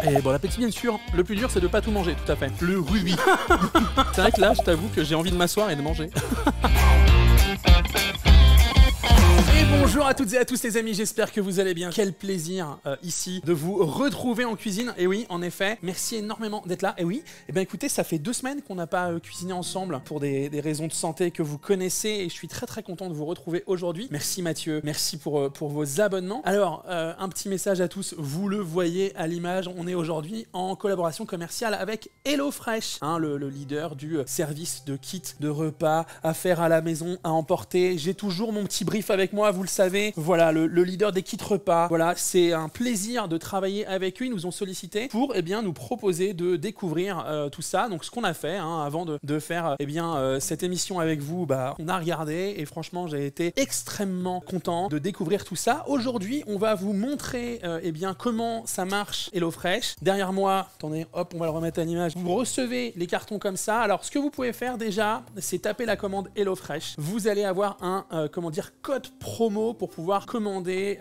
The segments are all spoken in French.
Et bon appétit bien sûr, le plus dur c'est de pas tout manger, tout à fait. Le rubis. C'est vrai que là, je t'avoue que j'ai envie de m'asseoir et de manger. Bonjour à toutes et à tous les amis, j'espère que vous allez bien. Quel plaisir ici de vous retrouver en cuisine. Et oui, en effet, merci énormément d'être là. Et oui, et bien écoutez, ça fait 2 semaines qu'on n'a pas cuisiné ensemble pour des raisons de santé que vous connaissez. Et je suis très content de vous retrouver aujourd'hui. Merci Mathieu, merci pour vos abonnements. Alors, un petit message à tous, vous le voyez à l'image, on est aujourd'hui en collaboration commerciale avec HelloFresh, hein, le leader du service de kits de repas à faire à la maison, à emporter. J'ai toujours mon petit brief avec moi, vous le savez, voilà, le leader des kits repas. Voilà, c'est un plaisir de travailler avec eux. Ils nous ont sollicité pour nous proposer de découvrir tout ça. Donc ce qu'on a fait avant de faire cette émission avec vous, on a regardé et franchement j'ai été extrêmement content de découvrir tout ça. Aujourd'hui on va vous montrer comment ça marche HelloFresh. Derrière moi, attendez, hop, on va le remettre à l'image. Vous recevez les cartons comme ça. Alors ce que vous pouvez faire déjà, c'est taper la commande HelloFresh. Vous allez avoir un code promo pour pouvoir commander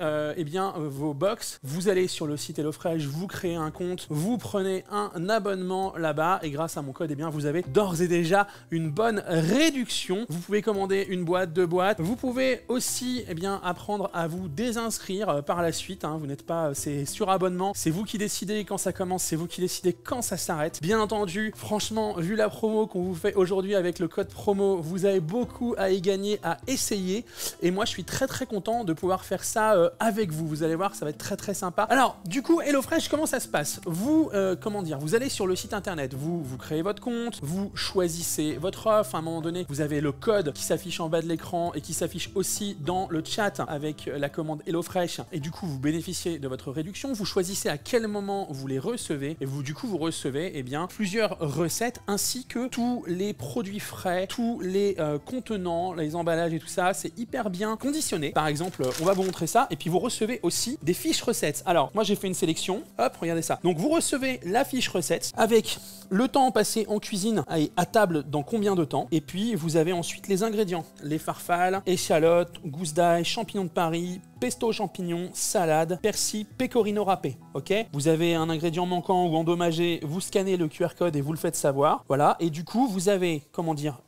vos box. Vous allez sur le site HelloFresh, vous créez un compte, vous prenez un abonnement là-bas et grâce à mon code, vous avez d'ores et déjà une bonne réduction. Vous pouvez commander une boîte, 2 boîtes. Vous pouvez aussi apprendre à vous désinscrire par la suite. Vous n'êtes pas, c'est sur abonnement. C'est vous qui décidez quand ça commence, c'est vous qui décidez quand ça s'arrête. Bien entendu, franchement, vu la promo qu'on vous fait aujourd'hui avec le code promo, vous avez beaucoup à y gagner, à essayer. Et moi, je suis très content de pouvoir faire ça avec vous. Vous allez voir, ça va être très sympa. Alors, du coup, HelloFresh, comment ça se passe? Vous, vous allez sur le site internet, vous créez votre compte, vous choisissez votre offre. À un moment donné, vous avez le code qui s'affiche en bas de l'écran et qui s'affiche aussi dans le chat avec la commande HelloFresh. Et du coup, vous bénéficiez de votre réduction. Vous choisissez à quel moment vous les recevez. Et vous recevez plusieurs recettes ainsi que tous les produits frais, tous les contenants, les emballages et tout ça. C'est hyper bien conditionné. Par exemple, on va vous montrer ça et puis vous recevez aussi des fiches recettes. Alors, moi j'ai fait une sélection. Hop, regardez ça. Donc vous recevez la fiche recette avec le temps passé en cuisine et à table dans combien de temps. Et puis vous avez ensuite les ingrédients, les farfales, échalotes, gousses d'ail, champignons de Paris, pesto champignons, salade, persil, pecorino râpé. Ok, vous avez un ingrédient manquant ou endommagé, vous scannez le QR code et vous le faites savoir. Voilà, et du coup vous avez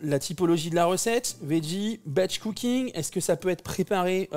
la typologie de la recette, veggie, batch cooking. Est-ce que ça peut être préparé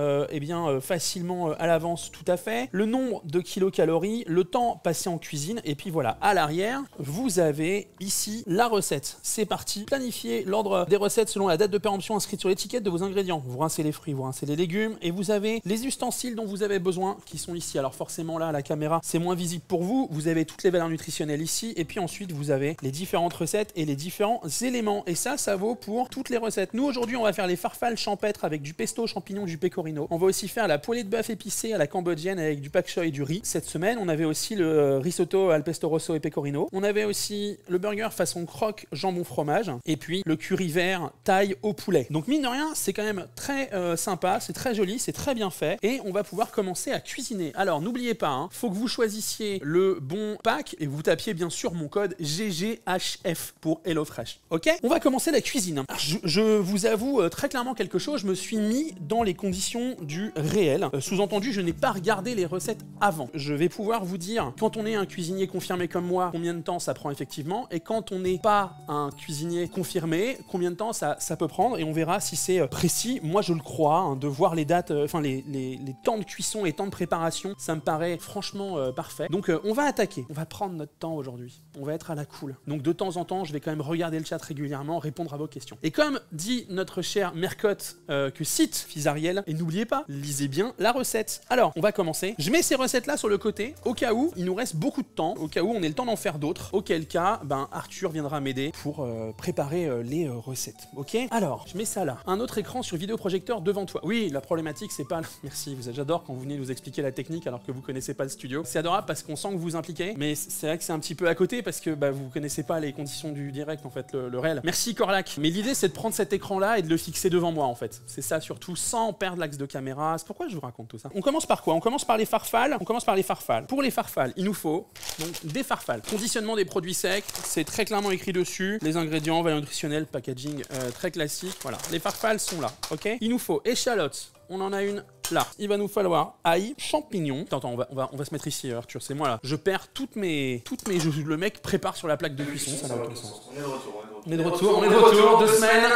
facilement à l'avance? Tout à fait. Le nombre de kilocalories, le temps passé en cuisine, et puis voilà, à l'arrière vous avez ici la recette. C'est parti, planifiez l'ordre des recettes selon la date de péremption inscrite sur l'étiquette de vos ingrédients. Vous rincez les fruits, vous rincez les légumes et vous avez les ustensiles dont vous avez besoin qui sont ici. Alors forcément là, à la caméra, c'est moins visible pour vous. Vous avez toutes les valeurs nutritionnelles ici et puis ensuite vous avez les différentes recettes et les différents éléments. Et ça vaut pour toutes les recettes. Nous aujourd'hui, on va faire les farfales champêtres avec du pesto champignon, du pecorino. On va aussi faire la poêlée de bœuf épicée à la cambodgienne avec du pak choi et du riz. Cette semaine, on avait aussi le risotto al pesto rosso et pecorino. On avait aussi le burger façon croque jambon fromage et puis le curry vert thaï au poulet. Donc mine de rien, c'est quand même très sympa, c'est très joli, c'est très bien fait et on va pouvoir commencer à cuisiner. Alors n'oubliez pas, faut que vous choisissiez le bon pack et vous tapiez bien sûr mon code GGHF pour HelloFresh. Ok, on va commencer la cuisine. Je vous avoue très clairement quelque chose, je me suis mis dans les conditions du réel. Sous-entendu, je n'ai pas regardé les recettes avant. Je vais pouvoir vous dire, quand on est un cuisinier confirmé comme moi, combien de temps ça prend effectivement, et quand on n'est pas un cuisinier confirmé, combien de temps ça peut prendre, et on verra si c'est précis. Moi je le crois, de voir les dates, les temps de cuisson et temps de préparation, ça me paraît franchement parfait. Donc on va attaquer, on va prendre notre temps aujourd'hui, on va être à la cool. Donc de temps en temps, je vais quand même regarder le chat régulièrement, répondre à vos questions. Et comme dit notre cher Mercotte que cite Fizariel, et n'oubliez pas, lisez bien la recette. Alors, on va commencer. Je mets ces recettes-là sur le côté, au cas où il nous reste beaucoup de temps, au cas où on ait le temps d'en faire d'autres, auquel cas, Arthur viendra m'aider pour préparer les recettes. Ok? Alors, je mets ça là. Un autre écran sur vidéoprojecteur devant toi. Oui, la problématique, c'est pas... Merci, j'adore quand vous venez nous expliquer la technique alors que vous connaissez pas le studio. C'est adorable parce qu'on sent que vous vous impliquez, mais c'est vrai que c'est un petit peu à côté parce que vous connaissez pas les conditions du direct, en fait, le réel. Merci Corlac. Mais l'idée, c'est de prendre cet écran-là et de le fixer devant moi, en fait. C'est ça surtout, sans perdre l'axe de caméra. C'est pourquoi je vous raconte tout ça. On commence par quoi? On commence par les farfales. Pour les farfales, il nous faut donc des farfales. Conditionnement des produits secs, c'est très clairement écrit dessus. Les ingrédients, valeur nutritionnelle, packaging très classique. Voilà, les farfales sont là, ok? Il nous faut échalotes. On en a une là, il va nous falloir ail, champignons. Attends, on va se mettre ici, Arthur, c'est moi là. Je perds toutes mes... Le mec prépare sur la plaque de cuisson, ça n'a aucun sens. On est de retour, 2 semaines.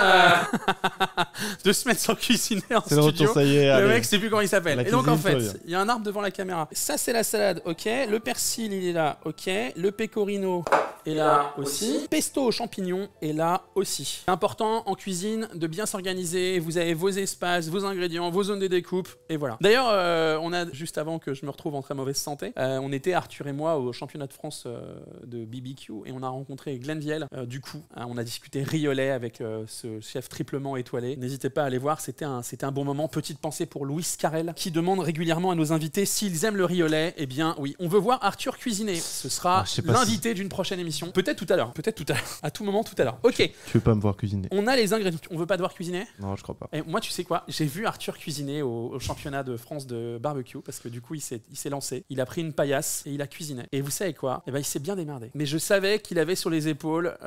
2 semaines sans cuisiner en studio. Retour, ça y est, le mec, c'est plus comment il s'appelle. Et donc en fait, il y a un arbre devant la caméra. Ça, c'est la salade, ok. Le persil, il est là, ok. Le pecorino est là aussi. Pesto aux champignons est là aussi. C'est important en cuisine de bien s'organiser. Vous avez vos espaces, vos ingrédients, vos zones de découpe, et voilà. D'ailleurs, on a, juste avant que je me retrouve en très mauvaise santé, on était, Arthur et moi, au championnat de France de BBQ, et on a rencontré Glenn Viel. Du coup, on a discuté riolet avec ce chef triplement étoilé. N'hésitez pas à aller voir, c'était un bon moment. Petite pensée pour Louis Carrel, qui demande régulièrement à nos invités s'ils aiment le riolet. Eh bien, oui, on veut voir Arthur cuisiner. Ce sera l'invité d'une prochaine émission. Peut-être tout à l'heure. À tout moment, tout à l'heure. Ok. Tu veux pas me voir cuisiner? On a les ingrédients. On veut pas devoir cuisiner? Non, je crois pas. Et moi, tu sais quoi? J'ai vu Arthur cuisiner au championnat de France de barbecue, parce que du coup, il s'est lancé. Il a pris une paillasse et il a cuisiné. Et vous savez quoi? Eh ben, il s'est bien démerdé. Mais je savais qu'il avait sur les épaules,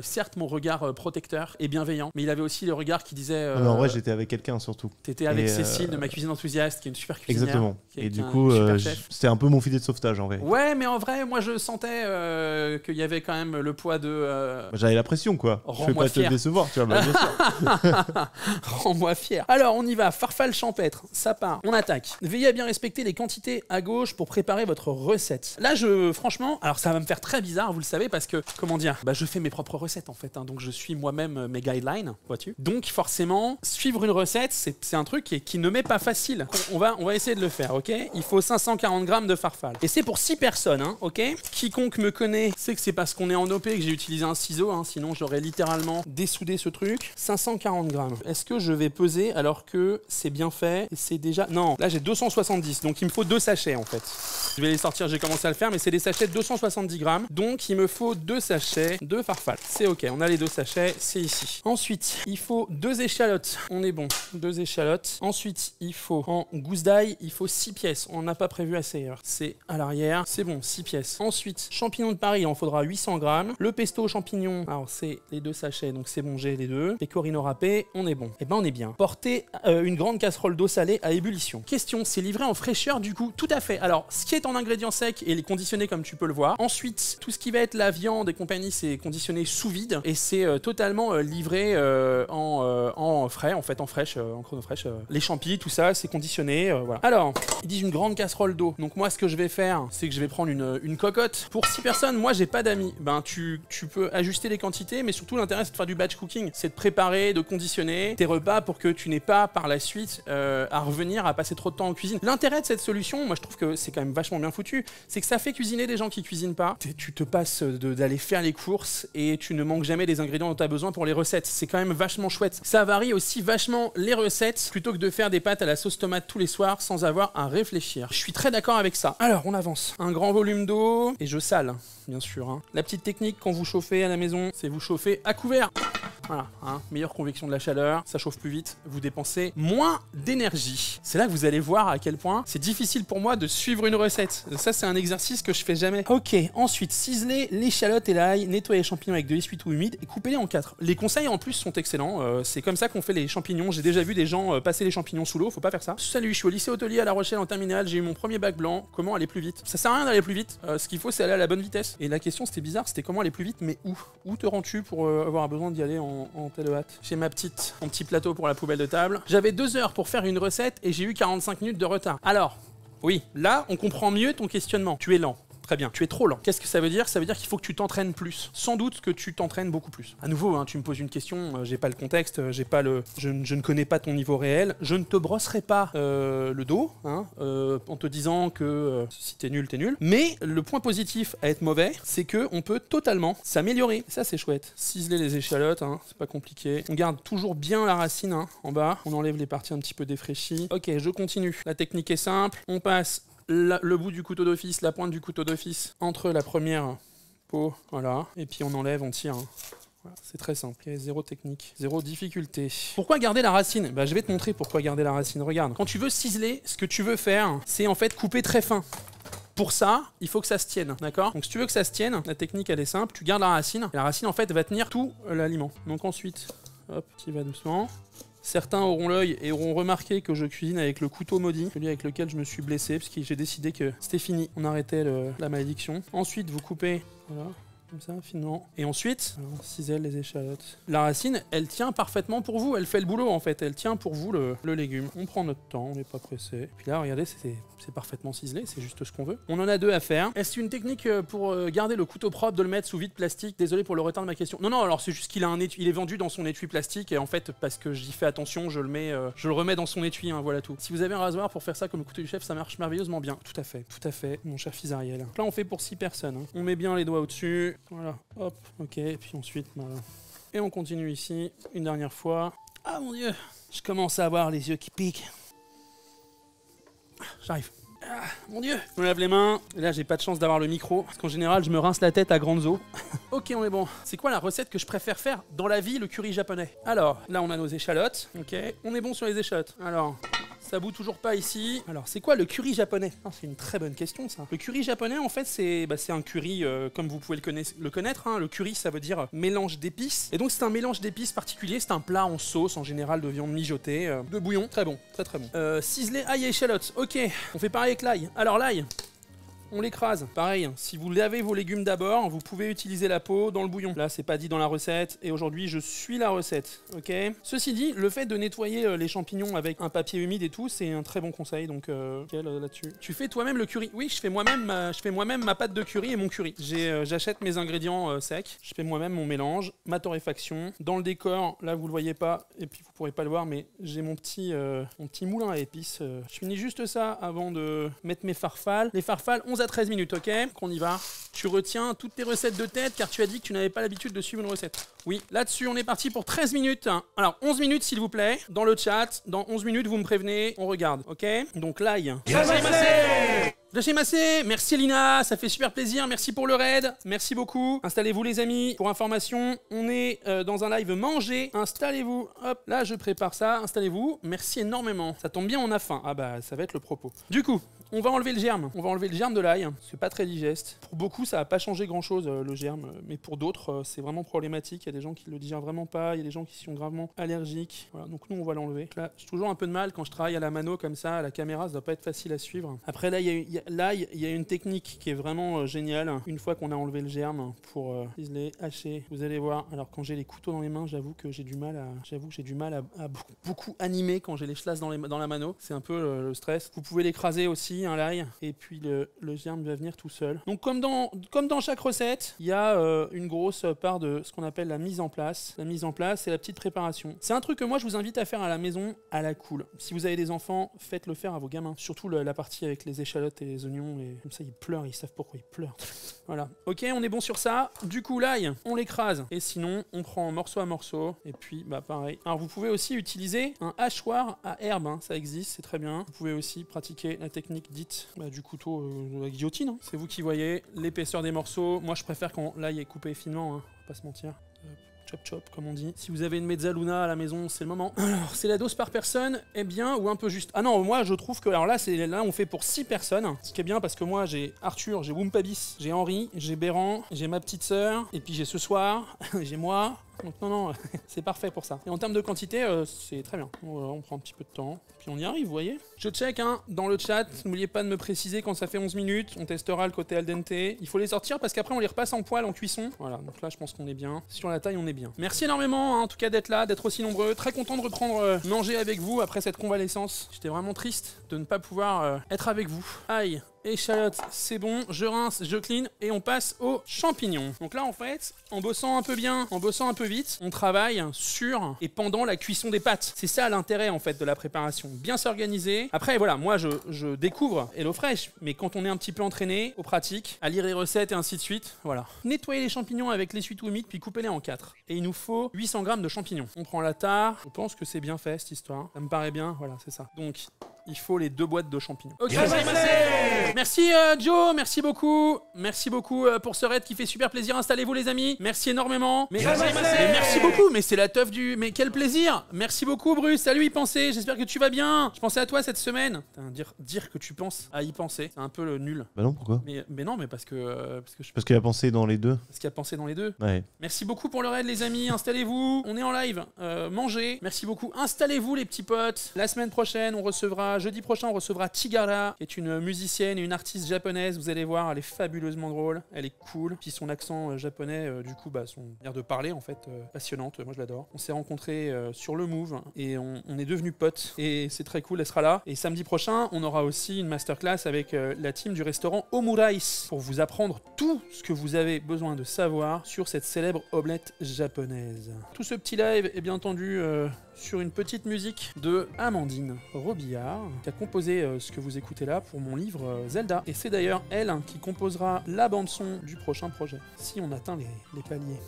certes, mon regard protecteur et bienveillant, mais il avait aussi le regard qui disait... en vrai, j'étais avec quelqu'un surtout. T'étais avec Cécile de Ma Cuisine Enthousiaste, qui est une super cuisinière. Exactement. Et du coup, c'était un peu mon filet de sauvetage en vrai. Ouais, mais en vrai, moi, je sentais qu'il y avait quand même le poids de... J'avais la pression, quoi. Je vais pas te décevoir, tu vois. Bien sûr. Rends-moi fier. Alors, on y va. Farfalle champêtre. Ça part. On attaque. Veillez à bien respecter les quantités à gauche pour préparer votre recette. Là, franchement, alors ça va me faire très bizarre, vous le savez, parce que, comment dire, je fais mes propres recettes en fait. Donc, je suis moi-même mes guidelines, vois-tu. Donc, forcément, suivre une recette, c'est un truc qui ne m'est pas facile. On va essayer de le faire, ok? Il faut 540 grammes de farfalle. Et c'est pour 6 personnes, hein, ok? Quiconque me connaît sait que c'est parce qu'on est en OP que j'ai utilisé un ciseau, hein, sinon j'aurais littéralement dessoudé ce truc. 540 grammes. Est-ce que je vais peser alors que c'est bien fait? C'est déjà... Non, là j'ai 270, donc il me faut 2 sachets en fait. Je vais les sortir, j'ai commencé à le faire, mais c'est des sachets de 270 grammes. Donc il me faut 2 sachets de farfalle. C'est ok, on a les 2 sachets, c'est ici. Ensuite, il faut 2 échalotes. On est bon, 2 échalotes. Ensuite, il faut en gousse d'ail, il faut 6 pièces. On n'a pas prévu assez. C'est à l'arrière, c'est bon, 6 pièces. Ensuite, champignons de Paris, il en faudra 800 grammes. Le pesto aux champignons, alors c'est les 2 sachets, donc c'est bon, j'ai les 2. Pecorino râpé, on est bon. Et ben on est bien. Portez une grande casserole d'eau salée à ébullition. Question, c'est livré en fraîcheur du coup? Tout à fait. Alors, ce qui est en ingrédients secs et les conditionner comme tu peux le voir. Ensuite, tout ce qui va être la viande et compagnie, c'est conditionné sous vide et c'est totalement livré en frais, en fait, en fraîche, en chronofraîche. Les champis, tout ça, c'est conditionné, voilà. Alors, ils disent une grande casserole d'eau. Donc moi, ce que je vais faire, c'est que je vais prendre une cocotte. Pour 6 personnes, moi, j'ai pas d'amis. Ben, tu peux ajuster les quantités, mais surtout, l'intérêt, c'est de faire du batch cooking. C'est de préparer, de conditionner tes repas pour que tu n'aies pas, par la suite, à revenir, à passer trop de temps en cuisine. L'intérêt de cette solution, moi, je trouve que c'est quand même vachement bien foutu, c'est que ça fait cuisiner des gens qui cuisinent pas. Tu te passes d'aller faire les courses et tu ne manques jamais des ingrédients dont tu as besoin pour les recettes. C'est quand même vachement chouette. Ça varie aussi vachement les recettes plutôt que de faire des pâtes à la sauce tomate tous les soirs sans avoir à réfléchir. Je suis très d'accord avec ça. Alors, on avance. Un grand volume d'eau et je sale, bien sûr. Hein. La petite technique quand vous chauffez à la maison, c'est vous chauffer à couvert. Voilà, hein, meilleure convection de la chaleur, ça chauffe plus vite, vous dépensez moins d'énergie. C'est là que vous allez voir à quel point c'est difficile pour moi de suivre une recette. Ça, c'est un exercice que je fais jamais. Ok, ensuite, ciselez l'échalote et l'ail, nettoyez les champignons avec de l'essuie-tout humide et coupez-les en 4. Les conseils en plus sont excellents, c'est comme ça qu'on fait les champignons. J'ai déjà vu des gens passer les champignons sous l'eau, faut pas faire ça. Salut, je suis au lycée hôtelier à La Rochelle en terminale, j'ai eu mon premier bac blanc, comment aller plus vite? Ça sert à rien d'aller plus vite, ce qu'il faut c'est aller à la bonne vitesse. Et la question c'était bizarre, c'était comment aller plus vite, mais où? Où te rends-tu pour avoir besoin d'y aller en telle hâte? J'ai mon petit plateau pour la poubelle de table. J'avais 2 heures pour faire une recette et j'ai eu 45 minutes de retard. Alors, oui, là, on comprend mieux ton questionnement. Tu es lent. Très bien. Tu es trop lent. Qu'est-ce que ça veut dire? Ça veut dire qu'il faut que tu t'entraînes plus. Sans doute que tu t'entraînes beaucoup plus. À nouveau, hein, tu me poses une question, j'ai pas le contexte, je ne connais pas ton niveau réel. Je ne te brosserai pas le dos, hein, en te disant que si t'es nul, t'es nul. Mais le point positif à être mauvais, c'est que on peut totalement s'améliorer. Ça, c'est chouette. Ciseler les échalotes, hein, c'est pas compliqué. On garde toujours bien la racine hein, en bas. On enlève les parties un petit peu défraîchies. Ok, je continue. La technique est simple. On passe le bout du couteau d'office, la pointe du couteau d'office entre la première peau, voilà, et puis on enlève, on tire. Hein. Voilà, c'est très simple, okay, zéro technique, zéro difficulté. Pourquoi garder la racine? Bah, je vais te montrer pourquoi garder la racine. Regarde, quand tu veux ciseler, ce que tu veux faire, c'est en fait couper très fin. Pour ça, il faut que ça se tienne, d'accord? Donc si tu veux que ça se tienne, la technique elle est simple, tu gardes la racine, et la racine en fait va tenir tout l'aliment. Donc ensuite, hop, tu y vas doucement. Certains auront l'œil et auront remarqué que je cuisine avec le couteau maudit, celui avec lequel je me suis blessé, parce que j'ai décidé que c'était fini, on arrêtait la malédiction. Ensuite, vous coupez, voilà, comme ça, finement. Et ensuite, on cisèle les échalotes. La racine, elle tient parfaitement pour vous, elle fait le boulot en fait, elle tient pour vous le légume. On prend notre temps, on n'est pas pressé. Puis là, regardez, c'est parfaitement ciselé, c'est juste ce qu'on veut. On en a 2 à faire. Est-ce une technique pour garder le couteau propre, de le mettre sous vide plastique? Désolé pour le retard de ma question. Non, alors c'est juste qu'il a il est vendu dans son étui plastique et en fait, parce que j'y fais attention, je le remets dans son étui, hein, voilà tout. Si vous avez un rasoir pour faire ça comme le couteau du chef, ça marche merveilleusement bien. Tout à fait, mon cher fils Ariel. Donc là, on fait pour 6 personnes. Hein. On met bien les doigts au-dessus. Voilà, hop, ok, et puis ensuite, voilà. Et on continue ici, une dernière fois. Ah mon Dieu, je commence à avoir les yeux qui piquent. J'arrive. Ah, mon Dieu. Je me lave les mains. Et là, j'ai pas de chance d'avoir le micro. Parce qu'en général, je me rince la tête à grandes eaux. Ok, on est bon. C'est quoi la recette que je préfère faire dans la vie, le curry japonais? Alors, là, on a nos échalotes. Ok, on est bon sur les échalotes. Alors, ça bout toujours pas ici. Alors, c'est quoi le curry japonais? C'est une très bonne question, ça. Le curry japonais, en fait, c'est un curry, comme vous pouvez le connaître. Hein. Le curry, ça veut dire mélange d'épices. Et donc, c'est un mélange d'épices particulier. C'est un plat en sauce, en général, de viande mijotée, de bouillon. Très bon, très très bon. Ciselé, ail et échalotes. Ok, on fait pareil avec l'ail. Alors, l'ail, on l'écrase. Pareil, si vous lavez vos légumes d'abord, vous pouvez utiliser la peau dans le bouillon. Là, c'est pas dit dans la recette, et aujourd'hui, je suis la recette, ok? Ceci dit, le fait de nettoyer les champignons avec un papier humide et tout, c'est un très bon conseil, donc là-dessus. Tu fais toi-même le curry? Oui, je fais moi-même ma pâte de curry et mon curry. J'achète mes ingrédients secs, je fais moi-même mon mélange, ma torréfaction. Dans le décor, là, vous le voyez pas, et puis vous pourrez pas le voir, mais j'ai mon petit moulin à épices. Je finis juste ça avant de mettre mes farfales. Les farfales, 11 à 13 minutes, ok? Qu'on y va. Tu retiens toutes tes recettes de tête car tu as dit que tu n'avais pas l'habitude de suivre une recette. Oui, là-dessus, on est parti pour 13 minutes. Alors, 11 minutes, s'il vous plaît. Dans le chat, dans 11 minutes, vous me prévenez, on regarde, ok? Donc, l'ail. Lâchez massé. Merci Lina, ça fait super plaisir, merci pour le raid, merci beaucoup. Installez-vous les amis, pour information, on est dans un live manger, installez-vous, hop, là je prépare ça, installez-vous, merci énormément. Ça tombe bien, on a faim, ah bah ça va être le propos. Du coup, on va enlever le germe de l'ail, c'est pas très digeste. Pour beaucoup, ça va pas changer grand chose le germe, mais pour d'autres, c'est vraiment problématique, il y a des gens qui le digèrent vraiment pas, il y a des gens qui sont gravement allergiques, voilà, donc nous on va l'enlever. Là, j'ai toujours un peu de mal quand je travaille à la mano comme ça, à la caméra, ça doit pas être facile à suivre. Après là, l'ail, il y a une technique qui est vraiment géniale. Une fois qu'on a enlevé le germe pour ciseler, hacher, vous allez voir. Alors quand j'ai les couteaux dans les mains, j'avoue que j'ai du mal à beaucoup animer quand j'ai les chlasses dans la mano. C'est un peu le stress. Vous pouvez l'écraser aussi, hein, l'ail, et puis le germe va venir tout seul. Donc comme dans chaque recette, il y a une grosse part de ce qu'on appelle la mise en place. La mise en place, c'est la petite préparation. C'est un truc que moi je vous invite à faire à la maison, à la cool. Si vous avez des enfants, faites-le faire à vos gamins. Surtout la partie avec les échalotes et les oignons, et comme ça ils pleurent, ils savent pourquoi ils pleurent. Voilà, ok, on est bon sur ça. Du coup l'ail, on l'écrase, et sinon on prend morceau à morceau, et puis bah pareil. Alors vous pouvez aussi utiliser un hachoir à herbe, hein. Ça existe, c'est très bien. Vous pouvez aussi pratiquer la technique dite du couteau de la guillotine, hein. C'est vous qui voyez l'épaisseur des morceaux. Moi je préfère quand l'ail est coupé finement, hein, faut pas se mentir. Chop chop comme on dit. Si vous avez une mezzaluna à la maison, c'est le moment. Alors, c'est la dose par personne, est bien ou un peu juste? Ah non, moi je trouve que alors là on fait pour 6 personnes. Ce qui est bien parce que moi j'ai Arthur, j'ai Wumpabis, j'ai Henri, j'ai Béran, j'ai ma petite sœur, et puis j'ai ce soir, j'ai moi. Donc non, c'est parfait pour ça. Et en termes de quantité, c'est très bien. Voilà, on prend un petit peu de temps, puis on y arrive, vous voyez. Je check dans le chat, n'oubliez pas de me préciser quand ça fait 11 minutes, on testera le côté al dente. Il faut les sortir parce qu'après on les repasse en poêle, en cuisson. Voilà, donc là je pense qu'on est bien. Sur la taille, on est bien. Merci énormément, hein, en tout cas d'être là, d'être aussi nombreux. Très content de reprendre manger avec vous après cette convalescence. J'étais vraiment triste de ne pas pouvoir être avec vous. Aïe. Échalotes, c'est bon, je rince, je clean et on passe aux champignons. Donc là en fait, en bossant un peu bien, en bossant un peu vite, on travaille sur et pendant la cuisson des pâtes. C'est ça l'intérêt en fait de la préparation, bien s'organiser. Après voilà, moi je découvre HelloFresh, mais quand on est un petit peu entraîné, aux pratiques, à lire les recettes et ainsi de suite, voilà. Nettoyez les champignons avec l'essuie-tout humide puis coupez-les en 4. Et il nous faut 800 g de champignons. On prend la tare, je pense que c'est bien fait cette histoire, ça me paraît bien, voilà c'est ça. Donc il faut les 2 boîtes de champignons. Ok, merci Joe, merci beaucoup pour ce raid qui fait super plaisir. Installez-vous les amis, merci énormément. Mais merci beaucoup, mais c'est la teuf du... Mais quel plaisir. Merci beaucoup Bruce, salut y penser, j'espère que tu vas bien. Je pensais à toi cette semaine. Dire que tu penses à y penser, c'est un peu le nul. Bah non, pourquoi? Mais non, mais parce que Parce qu'il a pensé dans les deux. Parce qu'il a pensé dans les deux. Ouais. Merci beaucoup pour le raid les amis, installez-vous, on est en live, mangez, merci beaucoup, installez-vous les petits potes. La semaine prochaine, jeudi prochain, on recevra Chigara, qui est une musicienne et une artiste japonaise, vous allez voir, elle est fabuleusement drôle, elle est cool, puis son accent japonais, du coup, son manière de parler, en fait, passionnante, moi je l'adore. On s'est rencontrés sur le Move, et on est devenus potes, et c'est très cool, elle sera là. Et samedi prochain, on aura aussi une masterclass avec la team du restaurant Omurice, pour vous apprendre tout ce que vous avez besoin de savoir sur cette célèbre omelette japonaise. Tout ce petit live est bien entendu sur une petite musique de Amandine Robillard, qui a composé ce que vous écoutez là pour mon livre Zelda. Et c'est d'ailleurs elle qui composera la bande-son du prochain projet, si on atteint les paliers.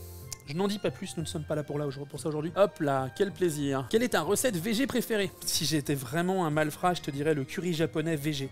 Je n'en dis pas plus, nous ne sommes pas là pour ça aujourd'hui. Hop là, quel plaisir. Quelle est ta recette VG préférée? Si j'étais vraiment un malfrat, je te dirais le curry japonais VG.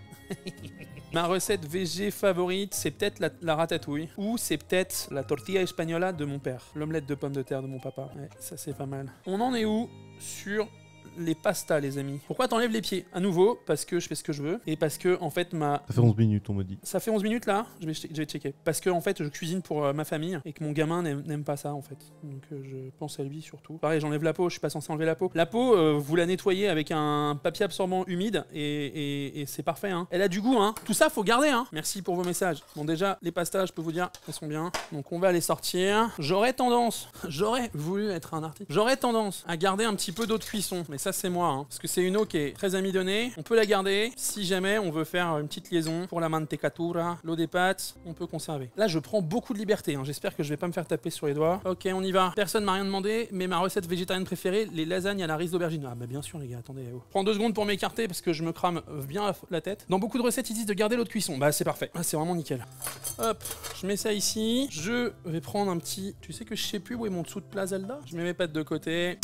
Ma recette VG favorite, c'est peut-être la ratatouille, ou c'est peut-être la tortilla española de mon père, l'omelette de pommes de terre de mon papa. Ouais, ça c'est pas mal. On en est où sur les pastas, les amis? Pourquoi t'enlèves les pieds? À nouveau, parce que je fais ce que je veux, et parce que, en fait, Ça fait 11 minutes, on me dit. Ça fait 11 minutes, là? Je vais checker. Parce que, en fait, je cuisine pour ma famille, et que mon gamin n'aime pas ça, en fait. Donc, je pense à lui, surtout. Pareil, j'enlève la peau, je suis pas censé enlever la peau. La peau, vous la nettoyez avec un papier absorbant humide, et c'est parfait, hein. Elle a du goût, hein. Tout ça, faut garder, hein. Merci pour vos messages. Bon, déjà, les pastas, je peux vous dire, elles sont bien. Donc, on va les sortir. J'aurais voulu être un artiste. J'aurais tendance à garder un petit peu d'eau de cuisson, mais ça, c'est moi, hein. Parce que c'est une eau qui est très amidonnée. On peut la garder si jamais on veut faire une petite liaison pour la mantecatura, l'eau des pâtes, on peut conserver. Là, je prends beaucoup de liberté, hein. J'espère que je vais pas me faire taper sur les doigts. Ok, on y va. Personne m'a rien demandé, mais ma recette végétarienne préférée, les lasagnes à la riz d'aubergine. Ah bah bien sûr les gars, attendez. Oh. Prends 2 secondes pour m'écarter parce que je me crame bien la tête. Dans beaucoup de recettes, ils disent de garder l'eau de cuisson. Bah c'est parfait. Ah, c'est vraiment nickel. Hop, je mets ça ici. Je vais prendre un petit... Tu sais que je sais plus où est mon dessous de plat Zelda. Je mets mes pâtes de côté.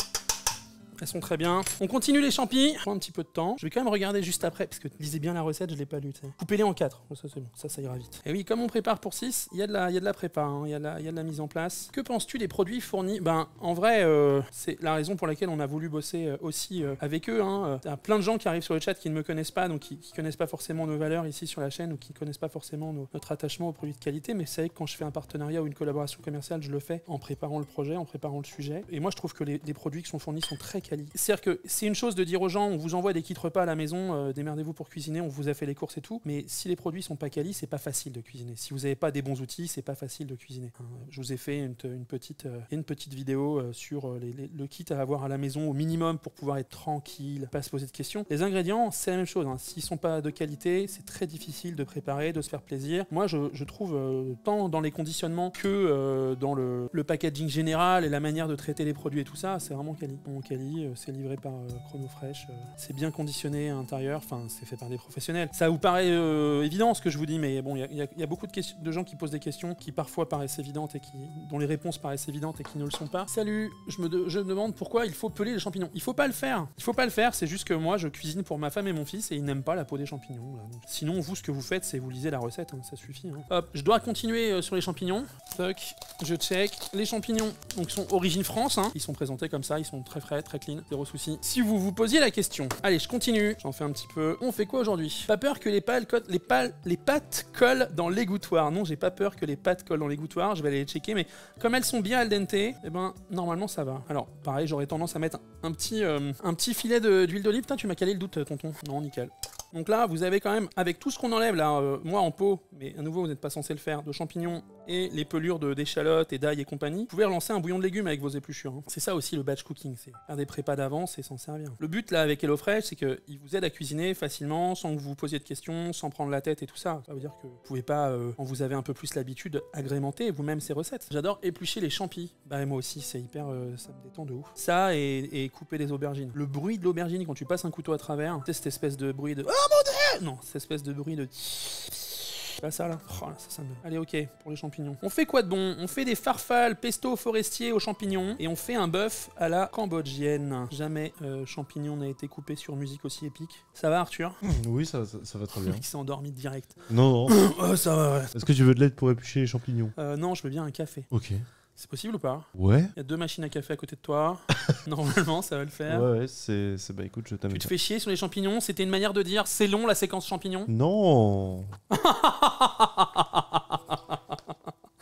Elles sont très bien. On continue les champis. Prends un petit peu de temps. Je vais quand même regarder juste après, parce que lisez bien la recette, je l'ai pas lu. Coupez-les en 4. Oh, ça c'est bon, ça ira vite. Et oui, comme on prépare pour 6, il y a de la prépa, hein. Il y a de la mise en place. Que penses-tu des produits fournis? Ben, en vrai, c'est la raison pour laquelle on a voulu bosser aussi avec eux, hein. Il y a plein de gens qui arrivent sur le chat qui ne me connaissent pas, donc qui connaissent pas forcément nos valeurs ici sur la chaîne, ou qui connaissent pas forcément notre attachement aux produits de qualité, mais c'est vrai que quand je fais un partenariat ou une collaboration commerciale, je le fais en préparant le projet, en préparant le sujet. Et moi, je trouve que les produits qui sont fournis sont très quali. C'est-à-dire que c'est une chose de dire aux gens, on vous envoie des kits repas à la maison, démerdez-vous pour cuisiner, on vous a fait les courses et tout, mais si les produits sont pas quali, c'est pas facile de cuisiner. Si vous n'avez pas des bons outils, c'est pas facile de cuisiner. Je vous ai fait une petite vidéo sur le kit à avoir à la maison au minimum pour pouvoir être tranquille, pas se poser de questions. Les ingrédients, c'est la même chose, hein. S'ils sont pas de qualité, c'est très difficile de préparer, de se faire plaisir. Moi, je trouve tant dans les conditionnements que dans le packaging général et la manière de traiter les produits et tout ça, c'est vraiment quali. C'est livré par Chronofresh, c'est bien conditionné à l'intérieur, enfin c'est fait par des professionnels. Ça vous paraît évident ce que je vous dis, mais bon, il y a beaucoup de gens qui posent des questions qui parfois paraissent évidentes et dont les réponses paraissent évidentes et qui ne le sont pas. Salut, je me demande pourquoi il faut peler les champignons. Il faut pas le faire, c'est juste que moi je cuisine pour ma femme et mon fils et ils n'aiment pas la peau des champignons là. Donc, sinon vous ce que vous faites c'est vous lisez la recette, hein, ça suffit, hein. Hop, je dois continuer sur les champignons. Toc, je check. Les champignons donc sont origine France, hein. Ils sont présentés comme ça, ils sont très frais, très clean, zéro souci. Si vous vous posiez la question, allez, je continue, j'en fais un petit peu. On fait quoi aujourd'hui? Pas peur que les pâtes collent dans l'égouttoir. Non, j'ai pas peur que les pâtes collent dans l'égouttoir, je vais aller les checker, mais comme elles sont bien al dente, eh ben, normalement ça va. Alors, pareil, j'aurais tendance à mettre un petit filet d'huile d'olive. Putain, tu m'as calé le doute, tonton. Non, nickel. Donc là, vous avez quand même, avec tout ce qu'on enlève là, moi en pot, mais à nouveau vous n'êtes pas censé le faire, de champignons et les pelures d'échalotes et d'ail et compagnie, vous pouvez relancer un bouillon de légumes avec vos épluchures, hein. C'est ça aussi le batch cooking, c'est faire des prépas d'avance et s'en servir. Le but là avec HelloFresh, c'est qu'il vous aide à cuisiner facilement, sans que vous vous posiez de questions, sans prendre la tête et tout ça. Ça veut dire que vous pouvez pas, quand vous avez un peu plus l'habitude, agrémenter vous-même ces recettes. J'adore éplucher les champis. Bah moi aussi, c'est hyper, ça me détend de ouf. Ça et couper des aubergines. Le bruit de l'aubergine quand tu passes un couteau à travers, c'est cette espèce de bruit de... Oh mon Dieu! Non, cette espèce de bruit de... Pas ça là. Oh, là, ça me... Allez, ok, pour les champignons. On fait quoi de bon? On fait des farfales pesto forestier aux champignons et on fait un bœuf à la cambodgienne. Jamais champignon n'a été coupé sur musique aussi épique. Ça va, Arthur? Oui, ça va très bien. Le mec s'est endormi direct. Non. Oh, ça va, ouais. Est-ce que tu veux de l'aide pour éplucher les champignons? Non, je veux bien un café. Ok. C'est possible ou pas? Ouais. Il y a 2 machines à café à côté de toi. Normalement, ça va le faire. Ouais, c'est... Bah écoute, je t'amène. Tu te fais chier sur les champignons? C'était une manière de dire c'est long la séquence champignons? Non.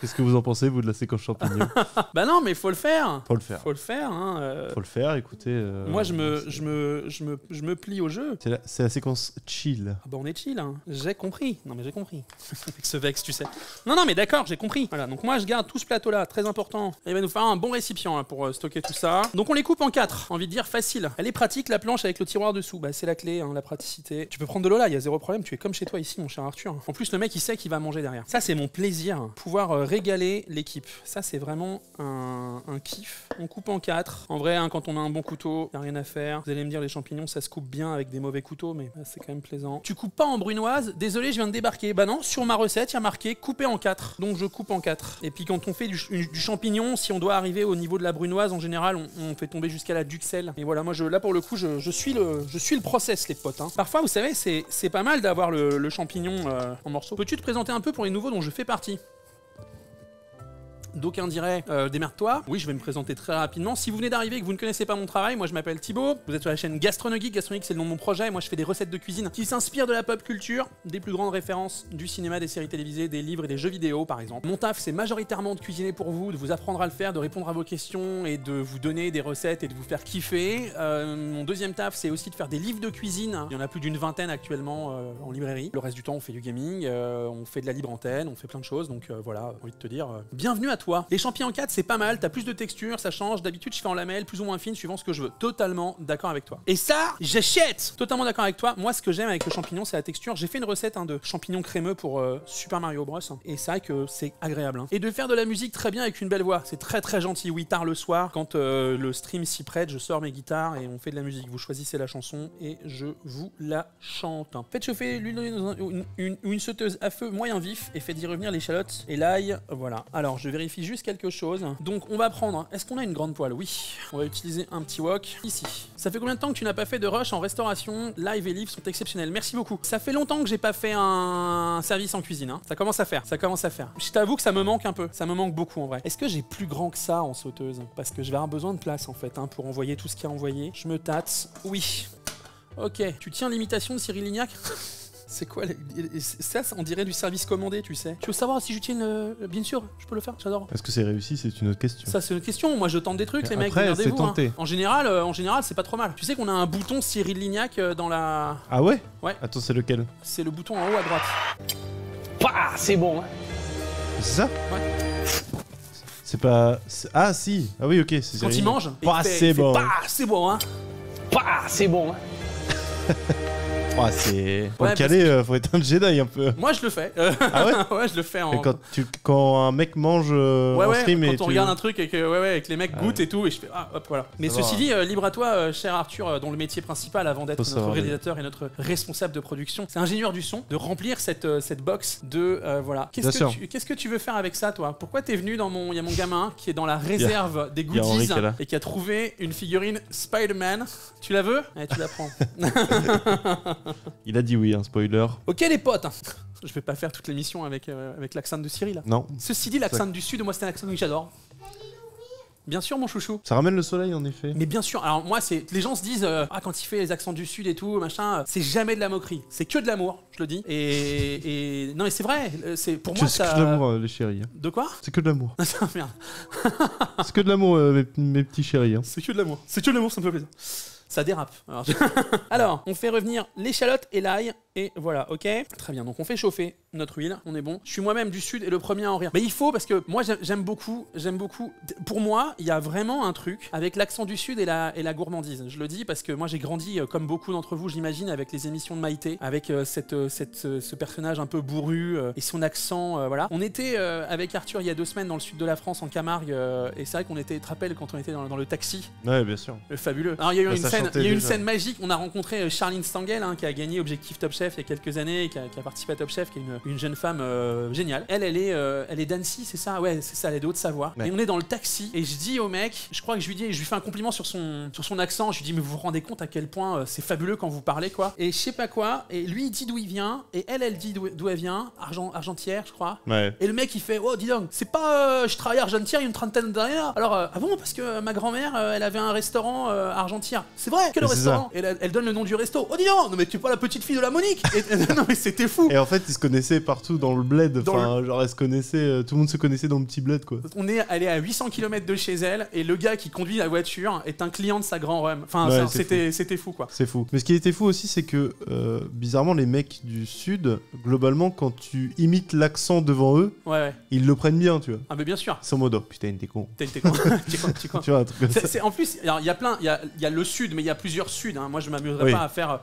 Qu'est-ce que vous en pensez, vous, de la séquence champignons? Bah non, mais faut le faire. Faut le faire. Faut le faire, hein. Faut le faire, écoutez... Moi, je me plie au jeu. C'est la séquence chill. Ah bah on est chill, hein. J'ai compris. Non mais j'ai compris. Avec ce vex, tu sais. Non mais d'accord, j'ai compris. Voilà, donc moi je garde tout ce plateau-là, très important. Il va nous faire un bon récipient hein, pour stocker tout ça. Donc on les coupe en 4. Envie de dire facile. Elle est pratique, la planche avec le tiroir dessous. Bah c'est la clé, hein, la praticité. Tu peux prendre de l'eau là, il y a zéro problème. Tu es comme chez toi ici, mon cher Arthur. En plus, le mec il sait qu'il va manger derrière. Ça c'est mon plaisir, pouvoir régaler l'équipe. Ça c'est vraiment un kiff. On coupe en 4. En vrai, hein, quand on a un bon couteau, y a rien à faire. Vous allez me dire les champignons, ça se coupe bien avec des mauvais couteaux, mais c'est quand même plaisant. Tu coupes pas en brunoise? Désolé, je viens de débarquer. Bah non, sur ma recette, il y a marqué couper en 4. Donc je coupe en 4. Et puis quand on fait du champignon, si on doit arriver au niveau de la brunoise, en général, on fait tomber jusqu'à la duxelle. Et voilà, moi là pour le coup, je suis le process, les potes. Hein. Parfois, vous savez, c'est pas mal d'avoir le champignon en morceaux. Peux-tu te présenter un peu pour les nouveaux dont je fais partie? D'aucuns diraient démerde-toi. Oui, je vais me présenter très rapidement. Si vous venez d'arriver et que vous ne connaissez pas mon travail, moi je m'appelle Thibaut. Vous êtes sur la chaîne Gastronogeek. Gastronogeek, c'est le nom de mon projet. Moi je fais des recettes de cuisine qui s'inspirent de la pop culture, des plus grandes références du cinéma, des séries télévisées, des livres et des jeux vidéo par exemple. Mon taf, c'est majoritairement de cuisiner pour vous, de vous apprendre à le faire, de répondre à vos questions et de vous donner des recettes et de vous faire kiffer. Mon deuxième taf, c'est aussi de faire des livres de cuisine. Il y en a plus d'une vingtaine actuellement en librairie. Le reste du temps, on fait du gaming, on fait de la libre antenne, on fait plein de choses. Donc voilà, j'ai envie de te dire, bienvenue à toi. Les champignons en 4, c'est pas mal, t'as plus de texture, ça change. D'habitude, je fais en lamelles, plus ou moins fine, suivant ce que je veux. Totalement d'accord avec toi. Et ça, j'achète. Totalement d'accord avec toi. Moi, ce que j'aime avec le champignon, c'est la texture. J'ai fait une recette de champignons crémeux pour Super Mario Bros. Et c'est vrai que c'est agréable. Et de faire de la musique très bien avec une belle voix. C'est très très gentil. Oui, tard le soir, quand le stream s'y prête, je sors mes guitares et on fait de la musique. Vous choisissez la chanson et je vous la chante. Faites chauffer une sauteuse à feu moyen vif et faites y revenir l'échalote et l'ail. Voilà. Alors, je vérifie juste quelque chose. Donc on va prendre, est-ce qu'on a une grande poêle? Oui. On va utiliser un petit wok ici. Ça fait combien de temps que tu n'as pas fait de rush en restauration? Live et livre sont exceptionnels, merci beaucoup. Ça fait longtemps que j'ai pas fait un service en cuisine, hein. Ça commence à faire. Je t'avoue que ça me manque un peu, ça me manque beaucoup en vrai. Est-ce que j'ai plus grand que ça en sauteuse? Parce que je vais avoir besoin de place en fait, hein, pour envoyer tout ce qu'il y a envoyé. Je me tâte, oui. Ok, tu tiens l'imitation de Cyril Lignac? C'est quoi ça, on dirait du service commandé, tu sais. Tu veux savoir si j'utilise bien sûr, je peux le faire, j'adore. Est-ce que c'est réussi? C'est une autre question. Ça, c'est une question. Moi, je tente des trucs, les mecs. Après, c'est tenté. Hein. En général, c'est pas trop mal. Tu sais qu'on a un bouton Cyril Lignac dans la... Ah ouais? Ouais. Attends, c'est lequel? C'est le bouton en haut à droite. Pah, c'est bon, hein. C'est ça? Ouais. C'est pas... Ah si. Ah oui, ok. C'est quand il mange. Pas c'est bon. Pas c'est bon, hein. Pah, c'est bon, hein. Oh, c'est... Pour le caler, faut être un Jedi un peu. Moi, je le fais. Ah ouais? Ouais, je le fais en... Et quand un mec mange en stream et quand on regarde un truc et que les mecs goûtent et tout, et je fais hop, voilà. Mais ceci dit, libre à toi, cher Arthur, dont le métier principal, avant d'être notre réalisateur et notre responsable de production, c'est ingénieur du son, de remplir cette box de... voilà. Qu'est-ce que tu veux faire avec ça, toi? Pourquoi t'es venu dans mon... Il y a mon gamin qui est dans la réserve des goodies et qui a trouvé une figurine Spider-Man. Tu la veux? Allez, tu la prends. Il a dit oui, un spoiler. Ok les potes, je vais pas faire toute l'émission avec l'accent de Cyril. Non. Ceci dit, l'accent du sud, moi c'est un accent que j'adore. Bien sûr, mon chouchou. Ça ramène le soleil, en effet. Mais bien sûr. Alors moi, les gens se disent quand il fait les accents du sud et tout, machin, c'est jamais de la moquerie. C'est que de l'amour, je le dis. Et non, mais c'est vrai. C'est pour moi ça. C'est que de l'amour, les chéris. De quoi? C'est que de l'amour. Merde. C'est que de l'amour, mes petits chéris. Hein. C'est que de l'amour. C'est que de l'amour, ça me fait plaisir. Ça dérape. Alors, on fait revenir l'échalote et l'ail. Et voilà, ok? Très bien, donc on fait chauffer notre huile, on est bon. Je suis moi-même du sud et le premier à en rire. Mais il faut, parce que moi j'aime beaucoup. Pour moi, il y a vraiment un truc avec l'accent du sud et la gourmandise. Je le dis parce que moi j'ai grandi, comme beaucoup d'entre vous, j'imagine, avec les émissions de Maïté, avec ce personnage un peu bourru et son accent, voilà. On était avec Arthur il y a 2 semaines dans le sud de la France, en Camargue, et c'est vrai qu'on était, tu te rappelles, quand on était dans le taxi? Ouais, bien sûr. Fabuleux. Alors il y a eu une scène scène magique. On a rencontré Charline Stangel, qui a gagné Objectif Top Chef il y a quelques années, et qui a participé à Top Chef, qui est une jeune femme géniale. Elle est d'Annecy, c'est ça? Ouais, c'est ça, elle est de Haute-Savoie. Ouais. Et on est dans le taxi, et je dis au mec, je crois que je lui fais un compliment sur son accent. Je lui dis, mais vous vous rendez compte à quel point c'est fabuleux quand vous parlez, quoi. Et je sais pas quoi. Et lui, il dit d'où il vient, et elle dit d'où elle vient. Argentière, je crois. Ouais. Et le mec, il fait, oh, dis donc, c'est pas, je travaille à Argentière il y a une trentaine d'années. Alors, ah bon, parce que ma grand-mère, elle avait un restaurant à Argentière. C'est vrai, quel restaurant? Et elle donne le nom du resto. Oh, dis donc, non, mais tu es pas la petite fille de la Monique. Non, mais c'était fou. Et en fait, ils se connaissaient partout dans le bled. Enfin, genre, elle se connaissait, tout le monde se connaissait dans le petit bled, quoi. On est allé à 800 km de chez elle, et le gars qui conduit la voiture est un client de sa grand-rhum. Enfin, ouais, c'était fou, quoi. C'est fou. Mais ce qui était fou aussi, c'est que, bizarrement, les mecs du Sud, globalement, quand tu imites l'accent devant eux, ils le prennent bien, tu vois. Ah, mais bien sûr. C'est en mode, oh, putain, t'es con. T'es con. Tu vois, un truc comme ça. En plus, il y a plein, il y a le Sud, mais il y a plusieurs Suds. Hein. Moi, je m'amuserais pas à faire.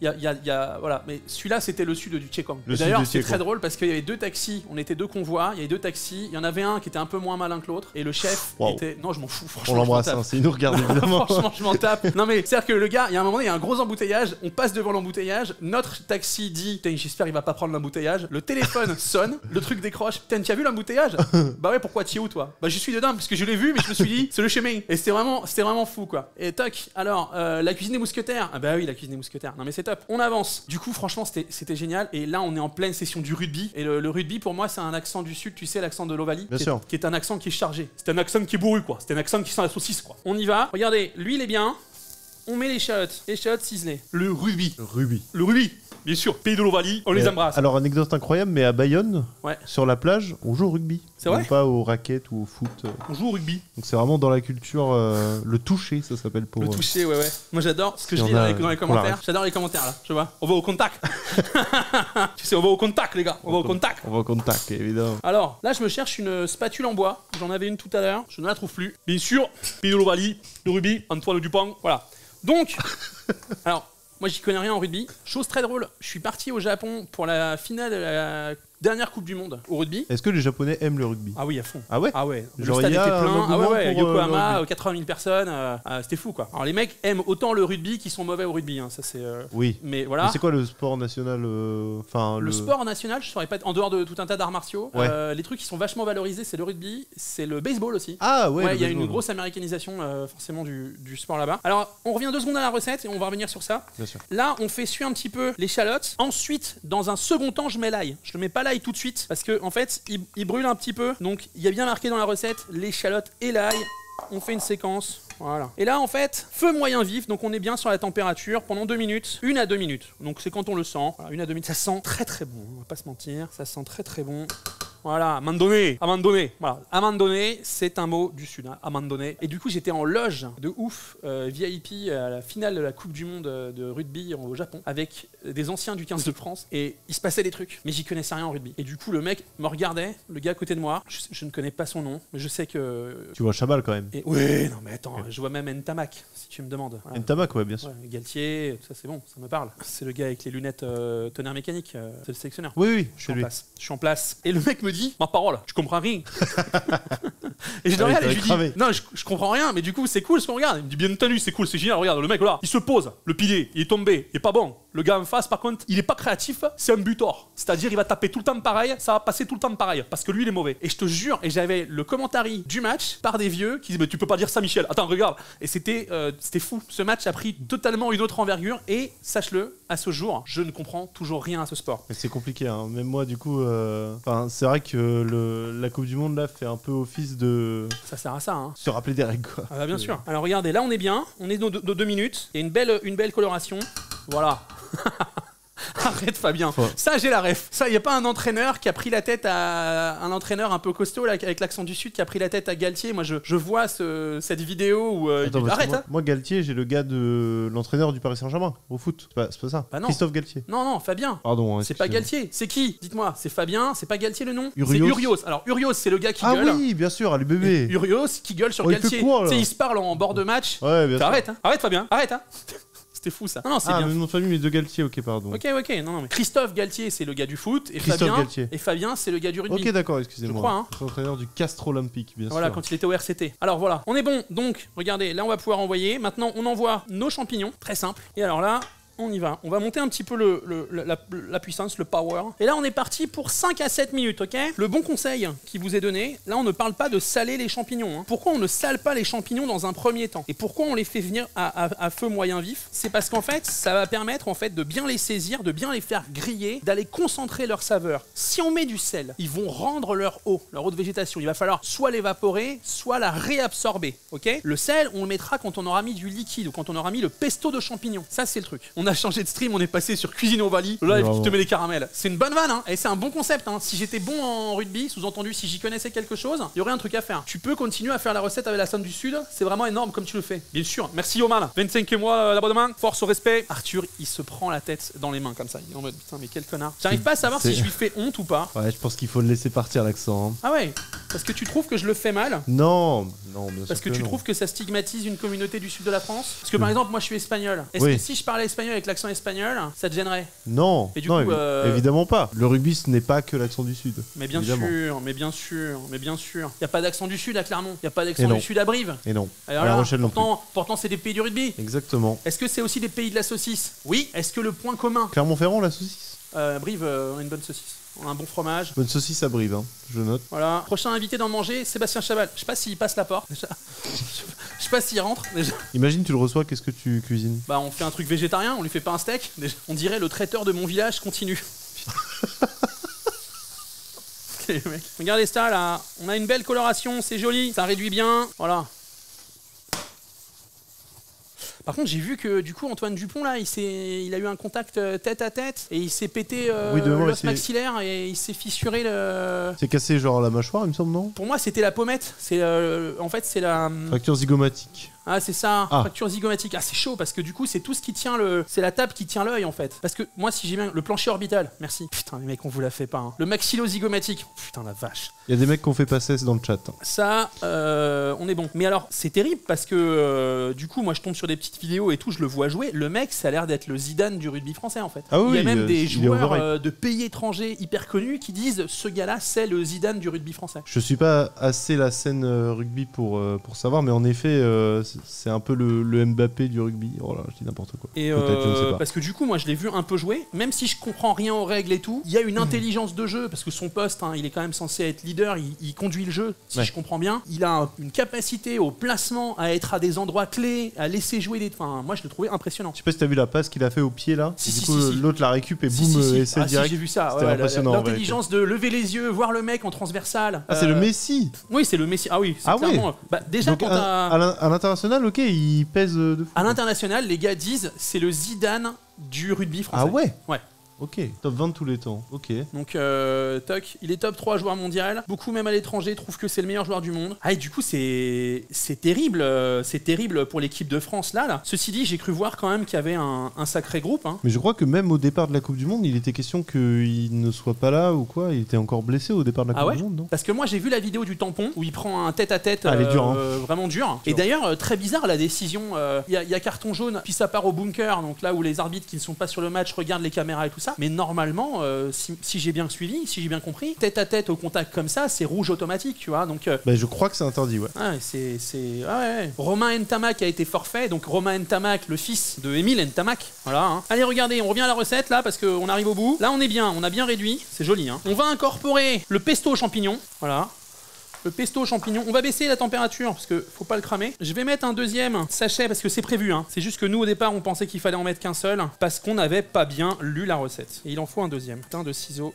Voilà. Mais celui-là, c'était le Sud du Tchékong. D'ailleurs, c'est très drôle parce qu'il y avait deux taxis. On était deux convois. Il y avait deux taxis. Il y en avait un qui était un peu moins malin que l'autre. Et le chef était. Non, je m'en fous. Franchement, on l'embrasse. C'est nous regarde évidemment. Franchement, je m'en tape. Non, mais c'est-à-dire que le gars, il y a un moment, il y a un gros embouteillage. On passe devant l'embouteillage. Notre taxi dit, j'espère il va pas prendre l'embouteillage. Le téléphone sonne. Le truc décroche. Putain, tu as vu l'embouteillage? Bah ouais, pourquoi t'y es où toi? Bah je suis dedans parce que je l'ai vu, mais je me suis dit, c'est le chemin. Et c'était vraiment fou, quoi. Et toc. Alors, la cuisine des mousquetaires. Ah bah oui, la cuisine des mousquetaires. Non mais c'est top. On avance. Du coup, franchement, c'était génial. Et là, on est en pleine session du rugby. Et le rugby, pour moi, c'est un accent du Sud. Tu sais, l'accent de l'Ovalie, qui est un accent qui est chargé. C'est un accent qui est bourru, quoi. C'est un accent qui sent la saucisse, quoi. On y va. Regardez, lui, il est bien. On met les chalottes ciselées. Le rugby. Le rugby. Bien sûr, pays de l'Ovalie, on les embrasse. Alors, anecdote incroyable, mais à Bayonne, sur la plage, on joue au rugby. C'est vrai? Pas au racket ou au foot. On joue au rugby. Donc c'est vraiment dans la culture, le toucher, ça s'appelle pour... Le toucher, ouais. Moi j'adore ce que je lis dans les commentaires. J'adore les commentaires, là, tu vois. On va au contact. Tu sais, on va au contact, les gars. On va au contact. On va au contact, évidemment. Alors, là, je me cherche une spatule en bois. J'en avais une tout à l'heure. Je ne la trouve plus. Bien sûr, pays de l'Ovalie, le rugby, Antoine Dupont, voilà. Donc, alors... Moi, j'y connais rien en rugby. Chose très drôle, je suis parti au Japon pour la finale de la dernière Coupe du Monde au rugby. Est-ce que les Japonais aiment le rugby? Ah oui, à fond. Ah ouais? Ah ouais. Genre, le stade était plein. Ah ouais. Yokohama, 80 000 personnes. C'était fou, quoi. Alors, les mecs aiment autant le rugby qu'ils sont mauvais au rugby. Hein. Ça, c'est. Oui. Mais voilà. Mais c'est quoi le sport national? Le sport national, je saurais pas. En dehors de tout un tas d'arts martiaux, les trucs qui sont vachement valorisés, c'est le rugby, c'est le baseball aussi. Ah ouais. Il y a une grosse américanisation, forcément, du sport là-bas. Alors, on revient 2 secondes à la recette et on va revenir sur ça. Bien sûr. Là, on fait suer un petit peu l'échalote. Ensuite, dans un second temps, je mets l'ail. Je ne mets pas l'ail tout de suite parce que en fait, il brûle un petit peu. Donc, il y a bien marqué dans la recette l'échalote et l'ail. On fait une séquence. Voilà. Et là, en fait, feu moyen vif. Donc, on est bien sur la température pendant 2 minutes. 1 à 2 minutes. Donc, c'est quand on le sent. Voilà, 1 à 2 minutes. Ça sent très très bon. On va pas se mentir. Ça sent très très bon. Voilà, amandonné. Voilà, amandonné, c'est un mot du Sud, hein, amandonné. Et du coup, j'étais en loge de ouf, VIP à la finale de la Coupe du Monde de rugby au Japon, avec des anciens du 15 de France, et il se passait des trucs, mais j'y connaissais rien en rugby. Et du coup, le mec me regardait, le gars à côté de moi, je ne connais pas son nom, mais je sais que... Tu vois Chabal quand même. Oui, non mais attends, je vois même Ntamak, si tu me demandes. Voilà. Ntamak, ouais, bien sûr. Ouais, Galtier, ça c'est bon, ça me parle. C'est le gars avec les lunettes tonnerre mécanique, c'est le sélectionneur. Oui, je suis en place. Et le mec me dit, ma parole, je comprends rien. Et je le regarde et je lui dis, non, je comprends rien, mais du coup, c'est cool ce qu'on regarde. Il me dit, bien entendu, c'est cool, c'est génial. Regarde, le mec là, il se pose, le pilier, il est tombé, il est pas bon. Le gars en face, par contre, il est pas créatif, c'est un butor. C'est-à-dire, il va taper tout le temps pareil, ça va passer tout le temps pareil, parce que lui, il est mauvais. Et je te jure, et j'avais le commentary du match par des vieux qui disaient, mais tu peux pas dire ça, Michel. Attends, regarde. Et c'était fou. Ce match a pris totalement une autre envergure, et sache-le, à ce jour, je ne comprends toujours rien à ce sport. C'est compliqué, hein. Même moi, du coup, c'est vrai que la Coupe du Monde là fait un peu office de. Ça sert à ça, hein. Se rappeler des règles, quoi. Ah bah bien sûr. Alors regardez, là on est bien, on est dans 2 minutes. Il y a une belle coloration. Voilà. Arrête Fabien, ça j'ai la ref. Ça, y a pas un entraîneur qui a pris la tête à un entraîneur un peu costaud là, avec l'accent du Sud qui a pris la tête à Galtier. Moi je vois cette vidéo où arrête. Moi Galtier, j'ai le gars de l'entraîneur du Paris Saint-Germain au foot. C'est pas ça. Bah non. Christophe Galtier. Non, Fabien. Pardon. C'est pas Galtier. C'est qui? Dites-moi. C'est Fabien. C'est pas Galtier le nom? Urios. C'est Urios. Alors Urios, c'est le gars qui gueule. Ah oui, bien sûr, à l'UBB. Urios qui gueule sur Galtier. Tu sais, ils se parlent en bord de match. Ouais, bien sûr. Arrête, hein. Arrête Fabien. Arrête, hein. C'était fou ça. Non, c'est bien. bien. Le nom de famille, mais de Galtier, ok, pardon. Ok, non, mais Christophe Galtier, c'est le gars du foot, et Fabien, c'est le gars du rugby. Ok, d'accord, excusez-moi. Je crois, hein. Entraîneur du Castres Olympique, bien sûr. Voilà, quand il était au RCT. Alors voilà, on est bon. Donc, regardez, là on va pouvoir envoyer. Maintenant, on envoie nos champignons. Très simple. Et alors là, on y va. On va monter un petit peu la puissance, le power. Et là, on est parti pour 5 à 7 minutes, ok? Le bon conseil qui vous est donné, là, on ne parle pas de saler les champignons. Hein. Pourquoi on ne sale pas les champignons dans un premier temps? Et pourquoi on les fait venir à feu moyen vif? C'est parce qu'en fait, ça va permettre en fait de bien les saisir, de bien les faire griller, d'aller concentrer leur saveur. Si on met du sel, ils vont rendre leur eau de végétation. Il va falloir soit l'évaporer, soit la réabsorber, ok? Le sel, on le mettra quand on aura mis du liquide ou quand on aura mis le pesto de champignons. Ça, c'est le truc. On a changé de stream, on est passé sur Cuisine Ovalie. Là, il te met les caramels. C'est une bonne vanne, hein, et c'est un bon concept. Hein. Si j'étais bon en rugby, sous-entendu, si j'y connaissais quelque chose, il y aurait un truc à faire. Tu peux continuer à faire la recette avec la sonde du Sud, c'est vraiment énorme comme tu le fais. Bien sûr. Merci Oman. 25e mois l'abonnement. Force au respect. Arthur, il se prend la tête dans les mains comme ça. Il est en mode putain, mais quel connard. J'arrive pas à savoir si je lui fais honte ou pas. Ouais, je pense qu'il faut le laisser partir l'accent. Hein. Ah ouais? Parce que tu trouves que je le fais mal? Non, bien sûr. Parce que tu trouves que ça stigmatise une communauté du sud de la France? Parce que par exemple, moi je suis espagnol. Est-ce que si je parlais espagnol avec l'accent espagnol, ça te gênerait? Non, et du coup, évidemment pas. Le rugby, ce n'est pas que l'accent du Sud. Mais bien sûr. Il n'y a pas d'accent du Sud à Clermont. Il n'y a pas d'accent du Sud à Brive. Et non. Alors à La Rochelle non plus. Pourtant, c'est des pays du rugby. Exactement. Est-ce que c'est aussi des pays de la saucisse? Oui. Est-ce que le point commun? Clermont-Ferrand, la saucisse. Brive, on a une bonne saucisse. On a un bon fromage. Bonne saucisse à Brive, hein. Je note. Voilà. Prochain invité d'en manger, Sébastien Chabal. Je sais pas s'il passe la porte déjà. Je sais pas s'il rentre déjà. Imagine, tu le reçois, qu'est-ce que tu cuisines? Bah, on fait un truc végétarien, on lui fait pas un steak. Déjà. On dirait le traiteur de mon village continue. Ok, mec. Regardez ça là. On a une belle coloration, c'est joli. Ça réduit bien. Voilà. Par contre, j'ai vu que du coup Antoine Dupont là, il a eu un contact tête à tête et il s'est pété l'os maxillaire et il s'est fissuré le. C'est cassé genre la mâchoire, il me semble, non? Pour moi, c'était la pommette. C'est en fait c'est la fracture zygomatique. Ah, c'est ça, fracture zygomatique. Ah, c'est chaud parce que du coup, c'est tout ce qui tient c'est la table qui tient l'œil en fait. Parce que moi, si j'ai bien le plancher orbital, merci. Putain, les mecs, on vous la fait pas. Hein. Le maxillo-zygomatique, putain la vache. Il y a des mecs qui ont fait passer dans le chat. Hein. Ça, on est bon. Mais alors, c'est terrible parce que du coup, moi, je tombe sur des petites vidéos et tout, je le vois jouer. Le mec, ça a l'air d'être le Zidane du rugby français en fait. Ah oui, il y a même des joueurs de pays étrangers hyper connus qui disent ce gars-là, c'est le Zidane du rugby français. Je suis pas assez la scène rugby pour savoir, mais en effet, c'est un peu le Mbappé du rugby. Oh là, je dis n'importe quoi. Et peut-être, je ne sais pas. Parce que du coup, moi, je l'ai vu un peu jouer. Même si je comprends rien aux règles et tout, il y a une intelligence de jeu parce que son poste, hein, il est quand même censé être leader. Il conduit le jeu, si je comprends bien. Il a une capacité au placement, à être à des endroits clés, à laisser jouer des. Enfin, moi, je le trouvais impressionnant. Je sais pas si t'as vu la passe qu'il a fait au pied là. Si, du coup, l'autre la récup et boum, essai direct. J'ai vu ça. C'était impressionnant. L'intelligence de lever les yeux, voir le mec en transversal. Ah, c'est le Messi. Oui, c'est le Messi. Ah oui, c'est clairement. Bah, déjà, donc, à l'international, ok, il pèse de fou. À l'international, les gars disent c'est le Zidane du rugby français. Ah ouais? Ouais. Ok, top 20 de tous les temps, ok. Donc, toc, il est top 3 joueur mondial. Beaucoup, même à l'étranger, trouvent que c'est le meilleur joueur du monde. Ah, et du coup, c'est terrible pour l'équipe de France là. Ceci dit, j'ai cru voir quand même qu'il y avait un sacré groupe. Hein. Mais je crois que même au départ de la Coupe du Monde, il était question qu'il ne soit pas là ou quoi. Il était encore blessé au départ de la Coupe du Monde, non? Parce que moi, j'ai vu la vidéo du tampon où il prend un tête-à-tête vraiment dur. Et d'ailleurs, très bizarre la décision. Il y a carton jaune, puis ça part au bunker, donc là où les arbitres qui ne sont pas sur le match regardent les caméras et tout ça. Mais normalement, si j'ai bien suivi, si j'ai bien compris, tête à tête au contact comme ça, c'est rouge automatique, tu vois. Donc, je crois que c'est interdit, ouais. Ouais. Romain Ntamak a été forfait, donc Romain Ntamak, le fils de Émile Ntamak. Voilà. Hein. Allez, regardez, on revient à la recette là parce qu'on arrive au bout. Là, on est bien, on a bien réduit, c'est joli. Hein. On va incorporer le pesto aux champignons. Voilà. Le pesto aux champignons. On va baisser la température parce que faut pas le cramer. Je vais mettre un deuxième sachet parce que c'est prévu. Hein. C'est juste que nous au départ on pensait qu'il fallait en mettre qu'un seul parce qu'on n'avait pas bien lu la recette. Et il en faut un deuxième. Putain de ciseaux.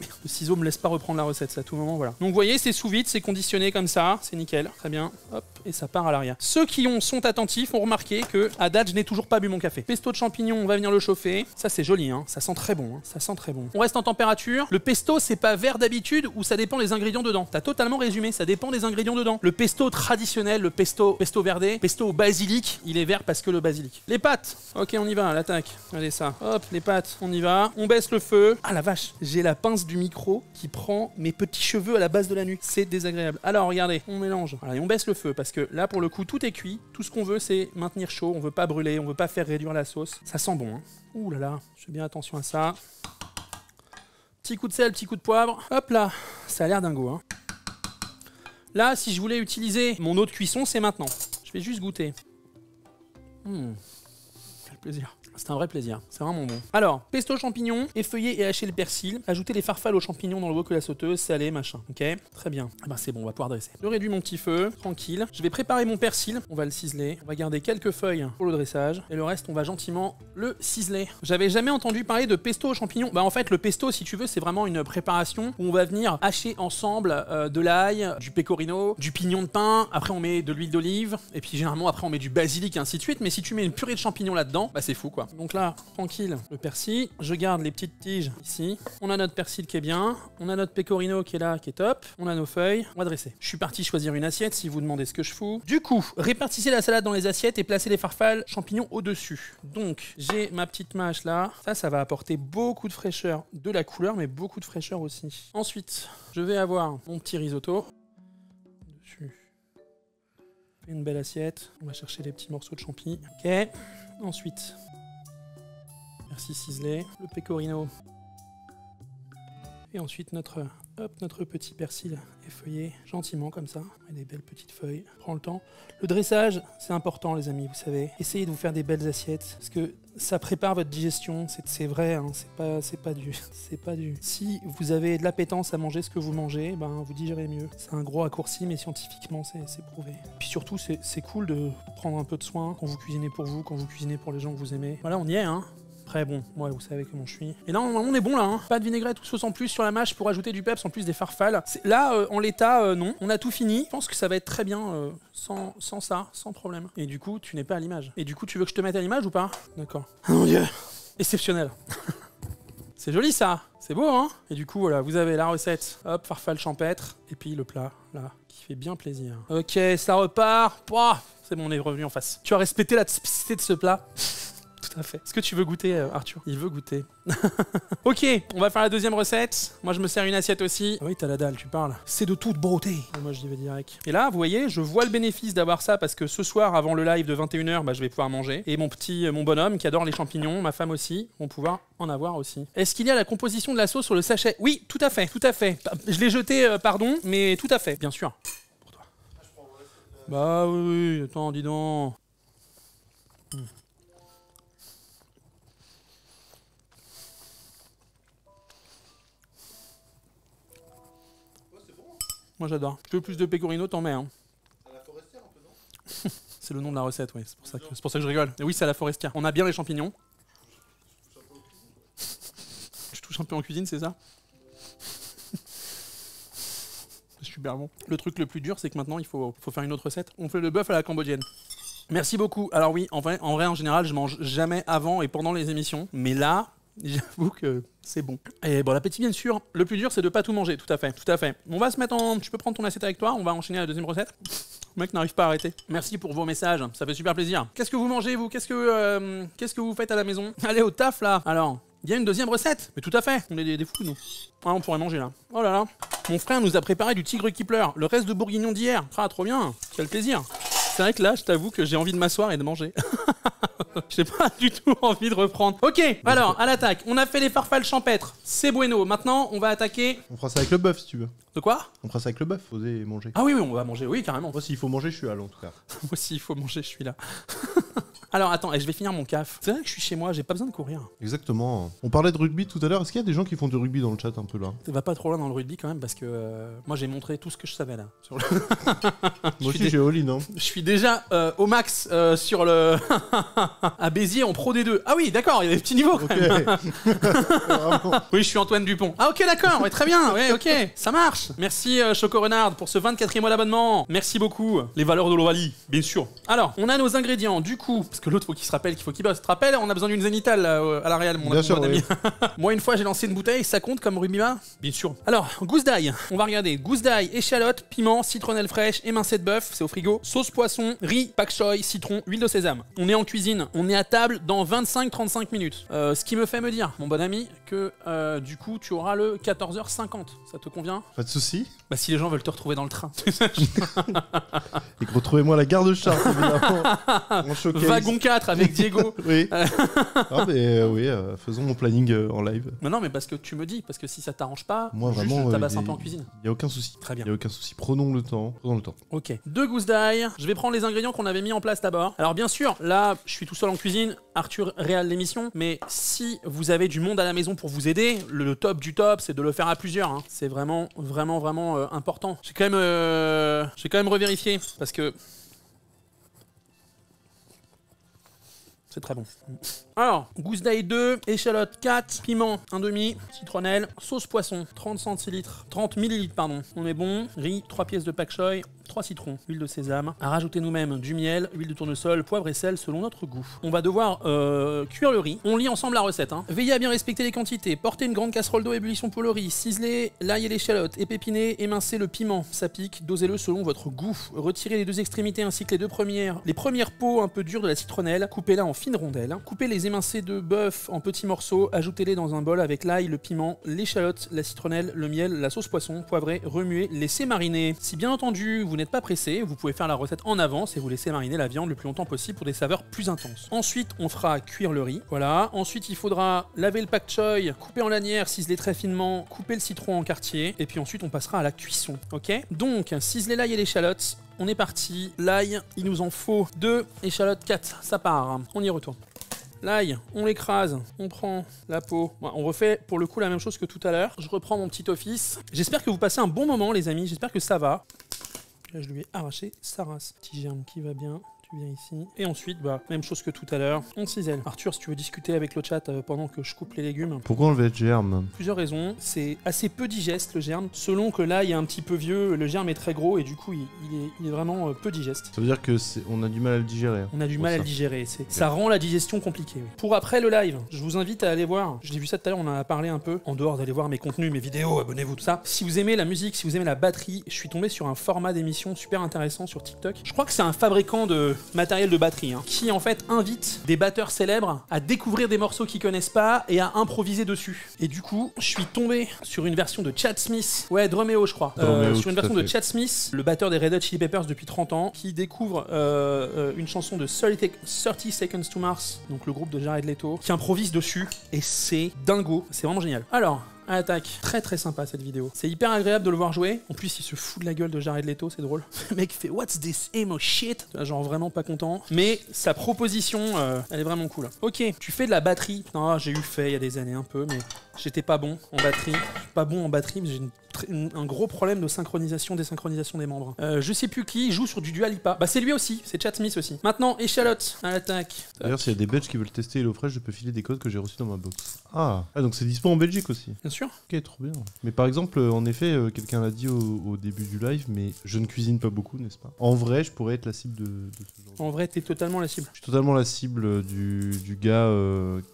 Le ciseau me laisse pas reprendre la recette, c'est à tout moment, voilà. Donc vous voyez, c'est sous vide, c'est conditionné comme ça, c'est nickel, très bien. Hop, et ça part à l'arrière. Ceux qui sont attentifs ont remarqué que à date, je n'ai toujours pas bu mon café. Pesto de champignons, on va venir le chauffer. Ça c'est joli, hein. Ça sent très bon, hein. Ça sent très bon. On reste en température. Le pesto, c'est pas vert d'habitude ou ça dépend des ingrédients dedans. T'as totalement résumé, ça dépend des ingrédients dedans. Le pesto traditionnel, le pesto verdé, pesto au basilic, il est vert parce que le basilic. Les pâtes, ok, on y va, l'attaque. Regardez ça. Hop, les pâtes, on y va. On baisse le feu. Ah la vache, j'ai la pince du micro qui prend mes petits cheveux à la base de la nuque. C'est désagréable. Alors regardez, on mélange. Voilà, et on baisse le feu parce que là, pour le coup, tout est cuit. Tout ce qu'on veut, c'est maintenir chaud. On veut pas brûler, on veut pas faire réduire la sauce. Ça sent bon, hein. Ouh là là, je fais bien attention à ça. Petit coup de sel, petit coup de poivre. Hop là, ça a l'air dingo, hein. Là, si je voulais utiliser mon eau de cuisson, c'est maintenant. Je vais juste goûter. Quel plaisir. C'est un vrai plaisir, c'est vraiment bon. Alors, pesto champignons, effeuiller et hacher le persil, ajouter les farfales aux champignons dans le wok de la sauteuse, salé, machin, ok? Très bien. Ah bah c'est bon, on va pouvoir dresser. Je réduis mon petit feu, tranquille. Je vais préparer mon persil, on va le ciseler. On va garder quelques feuilles pour le dressage, et le reste, on va gentiment le ciseler. J'avais jamais entendu parler de pesto aux champignons. Bah en fait, le pesto, si tu veux, c'est vraiment une préparation où on va venir hacher ensemble de l'ail, du pecorino, du pignon de pain, après on met de l'huile d'olive, et puis généralement après on met du basilic et ainsi de suite, mais si tu mets une purée de champignons là-dedans, bah c'est fou quoi. Donc là, tranquille, le persil, je garde les petites tiges ici, on a notre persil qui est bien, on a notre pecorino qui est là, qui est top, on a nos feuilles, on va dresser. Je suis parti choisir une assiette si vous demandez ce que je fous. Du coup, répartissez la salade dans les assiettes et placez les farfales champignons au-dessus. Donc, j'ai ma petite mâche là, ça va apporter beaucoup de fraîcheur, de la couleur, mais beaucoup de fraîcheur aussi. Ensuite, je vais avoir mon petit risotto. Dessus. Une belle assiette, on va chercher les petits morceaux de champi. Ok, ensuite... Merci ciselé, le pecorino. Et ensuite notre petit persil effeuillé, gentiment comme ça. Et des belles petites feuilles. Prends le temps. Le dressage, c'est important les amis, vous savez. Essayez de vous faire des belles assiettes, parce que ça prépare votre digestion, c'est vrai, hein, c'est pas du... Si vous avez de l'appétence à manger ce que vous mangez, ben vous digérez mieux. C'est un gros raccourci, mais scientifiquement c'est prouvé. Puis surtout, c'est cool de prendre un peu de soin quand vous cuisinez pour vous, quand vous cuisinez pour les gens que vous aimez. Voilà, on y est, hein. Après bon, moi vous savez comment je suis. Et là on est bon là, hein. Pas de vinaigrette ou sauce en plus sur la mâche pour ajouter du peps en plus des farfales. Là en l'état non, on a tout fini. Je pense que ça va être très bien sans ça, sans problème. Et du coup tu n'es pas à l'image. Et du coup tu veux que je te mette à l'image ou pas? D'accord. Oh mon dieu, exceptionnel. C'est joli ça, c'est beau hein. Et du coup voilà, vous avez la recette, hop, farfalle champêtre, et puis le plat là, qui fait bien plaisir. Ok, ça repart. Pouah, c'est bon, on est revenu en face. Tu as respecté la spécificité de ce plat. Tout à fait. Est-ce que tu veux goûter, Arthur? Il veut goûter. Ok, on va faire la deuxième recette. Moi, je me sers une assiette aussi. Ah oui, t'as la dalle, tu parles. C'est de toute beauté. Et moi, j'y vais direct. Et là, vous voyez, je vois le bénéfice d'avoir ça parce que ce soir, avant le live de 21h, bah, je vais pouvoir manger. Et mon bonhomme qui adore les champignons, ma femme aussi, vont pouvoir en avoir aussi. Est-ce qu'il y a la composition de la sauce sur le sachet? Oui, tout à fait, tout à fait. Je l'ai jeté, pardon, mais tout à fait, bien sûr. Pour toi. Bah oui, attends, dis donc. Moi j'adore. Tu veux plus de pecorino, t'en mets. Hein. C'est à la forestière un peu, non? C'est le nom de la recette, oui. C'est pour ça que je rigole. Et oui, c'est à la forestière. On a bien les champignons. Tu touches un peu en cuisine, c'est ça? C'est super bon. Le truc le plus dur, c'est que maintenant, il faut faire une autre recette. On fait le bœuf à la cambodgienne. Merci beaucoup. Alors oui, en vrai, en général, je mange jamais avant et pendant les émissions. Mais là... J'avoue que c'est bon. Et bon l'appétit bien sûr. Le plus dur c'est de pas tout manger, tout à fait, tout à fait. On va se mettre en... Tu peux prendre ton assiette avec toi, on va enchaîner à la deuxième recette. Le mec n'arrive pas à arrêter. Merci pour vos messages, ça fait super plaisir. Qu'est-ce que vous mangez vous? Qu'est-ce que vous faites à la maison? Allez au taf là. Alors, il y a une deuxième recette. Mais tout à fait, on est des fous nous. Ah, on pourrait manger là. Oh là là. Mon frère nous a préparé du tigre qui pleure. Le reste de bourguignon d'hier. Ah trop bien, quel plaisir. C'est vrai que là, je t'avoue que j'ai envie de m'asseoir et de manger. J'ai pas du tout envie de reprendre. Ok, alors, à l'attaque. On a fait les farfales champêtres. C'est bueno. Maintenant, on va attaquer... On fera ça avec le bœuf, si tu veux. De quoi? On fera ça avec le bœuf, oser manger. Ah oui, on va manger, oui, carrément. Moi, s'il faut manger, je suis là, en tout cas. Moi, s'il faut manger, je suis là. Alors, attends, je vais finir mon caf. C'est vrai que je suis chez moi, j'ai pas besoin de courir. Exactement. On parlait de rugby tout à l'heure. Est-ce qu'il y a des gens qui font du rugby dans le chat un peu là? Ça va pas trop loin dans le rugby quand même, parce que moi, j'ai montré tout ce que je savais là. Sur le... Moi aussi, j'ai all-in, hein. Je suis déjà au max sur le... à Béziers en Pro D2. Ah oui, d'accord, il y a des petits niveaux quand même. Oui, je suis Antoine Dupont. Ah ok, d'accord, ouais, très bien, ouais, ok, ça marche. Merci Choco Renard pour ce 24e mois d'abonnement. Merci beaucoup. Les valeurs de l'Ovalie, bien sûr. Alors, on a nos ingrédients. Du coup, parce que l'autre faut qu'il se rappelle qu'il faut qu'il bosse. Tu te rappelles, on a besoin d'une zénithale là, à la Real, mon sûr, ami. Moi, une fois, j'ai lancé une bouteille, ça compte comme rugbyman? Bien sûr. Alors, gousse d'ail, on va regarder. Gousse d'ail, échalote, piment, citronnelle fraîche, émincé de bœuf, c'est au frigo, sauce poisson, riz, pak choi, citron, huile de sésame. On est en cuisine, on est à table dans 25-35 minutes. Ce qui me fait me dire, mon bon ami, que du coup, tu auras le 14h50. Ça te convient? Pas de soucis. Bah, si les gens veulent te retrouver dans le train. Et que retrouvez-moi à la gare de Chartres, évidemment. En showcase. Wagon 4 avec Diego. Oui. Ah, mais oui, faisons mon planning en live. Mais non, mais parce que tu me dis, parce que si ça t'arrange pas, moi juste vraiment, je tabasse un peu en cuisine. Il y a aucun souci. Très bien. Il y a aucun souci. Prenons le temps. Ok. 2 gousses d'ail. Je vais prendre les ingrédients qu'on avait mis en place d'abord. Alors bien sûr, là, je suis tout seul en cuisine. Arthur réal l'émission. Mais si vous avez du monde à la maison pour vous aider, le top du top, c'est de le faire à plusieurs. Hein. C'est vraiment important. J'ai quand même revérifié parce que c'est très bon. Alors, gousse d'ail 2, échalote 4, piment 1,5, citronnelle, sauce poisson 30 ml pardon. On est bon. Riz, 3 pièces de pak choi, 3 citrons, huile de sésame. À rajouter nous-mêmes du miel, huile de tournesol, poivre et sel selon notre goût. On va devoir cuire le riz. On lit ensemble la recette. Hein. Veillez à bien respecter les quantités. Portez une grande casserole d'eau à ébullition pour le riz. Ciselez l'ail et l'échalote. Épépinez, émincez le piment. Ça pique. Dosez-le selon votre goût. Retirez les 2 extrémités ainsi que les premières peaux un peu dures de la citronnelle. Coupez-la en fines rondelles. Coupez les émincés de bœuf en petits morceaux. Ajoutez-les dans un bol avec l'ail, le piment, l'échalote, la citronnelle, le miel, la sauce poisson. Poivrez, remuez, laissez mariner. Si bien entendu vous n'êtes pas pressé, vous pouvez faire la recette en avance et vous laisser mariner la viande le plus longtemps possible pour des saveurs plus intenses. Ensuite, on fera cuire le riz. Voilà. Ensuite, il faudra laver le pak choi, couper en lanières, ciseler très finement, couper le citron en quartier. Et puis ensuite, on passera à la cuisson. Ok? Donc, ciseler l'ail et l'échalote. On est parti. L'ail, il nous en faut 2, échalote 4. Ça part. On y retourne. L'ail, on l'écrase, on prend la peau. Bon, on refait pour le coup la même chose que tout à l'heure. Je reprends mon petit office. J'espère que vous passez un bon moment, les amis. J'espère que ça va. Là, je lui ai arraché sa race. Petit germe qui va bien. Tu viens ici. Et ensuite, bah, même chose que tout à l'heure, on cisèle. Arthur, si tu veux discuter avec le chat pendant que je coupe les légumes. Pourquoi enlever le germe? Plusieurs raisons. C'est assez peu digeste le germe. Selon que là, il est un petit peu vieux, le germe est très gros et du coup, il est vraiment peu digeste. Ça veut dire que on a du mal à le digérer. On a du mal à le digérer. Ça rend la digestion compliquée. Oui. Pour après le live, je vous invite à aller voir. J'ai vu ça tout à l'heure, on en a parlé un peu. En dehors d'aller voir mes contenus, mes vidéos, abonnez-vous, tout ça. Si vous aimez la musique, si vous aimez la batterie, je suis tombé sur un format d'émission super intéressant sur TikTok. Je crois que c'est un fabricant de matériel de batterie. Qui en fait invite des batteurs célèbres à découvrir des morceaux qu'ils connaissent pas et à improviser dessus. Et du coup, je suis tombé sur une version de Chad Smith, Drumeo je crois, sur une version de Chad Smith, le batteur des Red Hot Chili Peppers depuis 30 ans, qui découvre une chanson de 30 Seconds to Mars, donc le groupe de Jared Leto, qui improvise dessus et c'est dingo, c'est vraiment génial. Alors, à l'attaque. Très très sympa cette vidéo. C'est hyper agréable de le voir jouer. En plus, il se fout de la gueule de Jared Leto, c'est drôle. Le mec fait What's this emo shit? Genre vraiment pas content. Mais sa proposition, elle est vraiment cool. Ok, tu fais de la batterie. Non, j'ai eu fait il y a des années un peu, mais j'étais pas bon en batterie. Pas bon en batterie, mais j'ai un gros problème de synchronisation, désynchronisation des membres. Je sais plus qui joue sur du Dua Lipa. Bah c'est lui aussi, c'est Chad Smith aussi. Maintenant, échalote à l'attaque. D'ailleurs, s'il y a des Belges qui veulent tester HelloFresh, je peux filer des codes que j'ai reçus dans ma box. Ah, donc c'est dispo en Belgique aussi. Bien sûr. Ok, trop bien. Mais par exemple, en effet, quelqu'un l'a dit au début du live, mais je ne cuisine pas beaucoup, n'est-ce pas? En vrai, je pourrais être la cible de ce genre. En vrai, t'es totalement la cible. Je suis totalement la cible du gars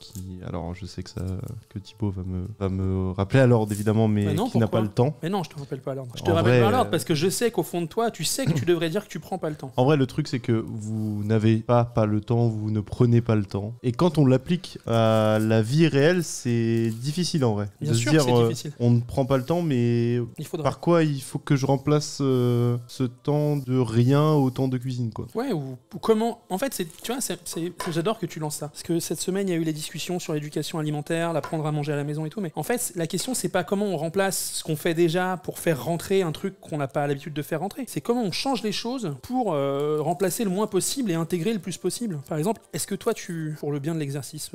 qui... Alors, je sais que Thibaut va me rappeler à l'ordre, évidemment, mais non, qui n'a pas le temps. Mais non, je te rappelle pas à l'ordre. Je te rappelle pas à l'ordre parce que je sais qu'au fond de toi, tu sais que tu devrais dire que tu prends pas le temps. En vrai, le truc, c'est que vous n'avez pas le temps, vous ne prenez pas le temps. Et quand on l'applique à la vie réelle, c'est difficile en vrai. Bien de sûr se dire, que c'est difficile. On ne prend pas le temps, mais par quoi il faut que je remplace ce temps de rien au temps de cuisine, quoi. Ouais, ou comment... En fait, tu vois, j'adore que tu lances ça. Parce que cette semaine, il y a eu les discussions sur l'éducation alimentaire, l'apprendre à manger à la maison et tout. Mais en fait, la question, c'est pas comment on remplace ce qu'on fait déjà pour faire rentrer un truc qu'on n'a pas l'habitude de faire rentrer. C'est comment on change les choses pour remplacer le moins possible et intégrer le plus possible. Par exemple, est-ce que toi, pour le bien de l'exercice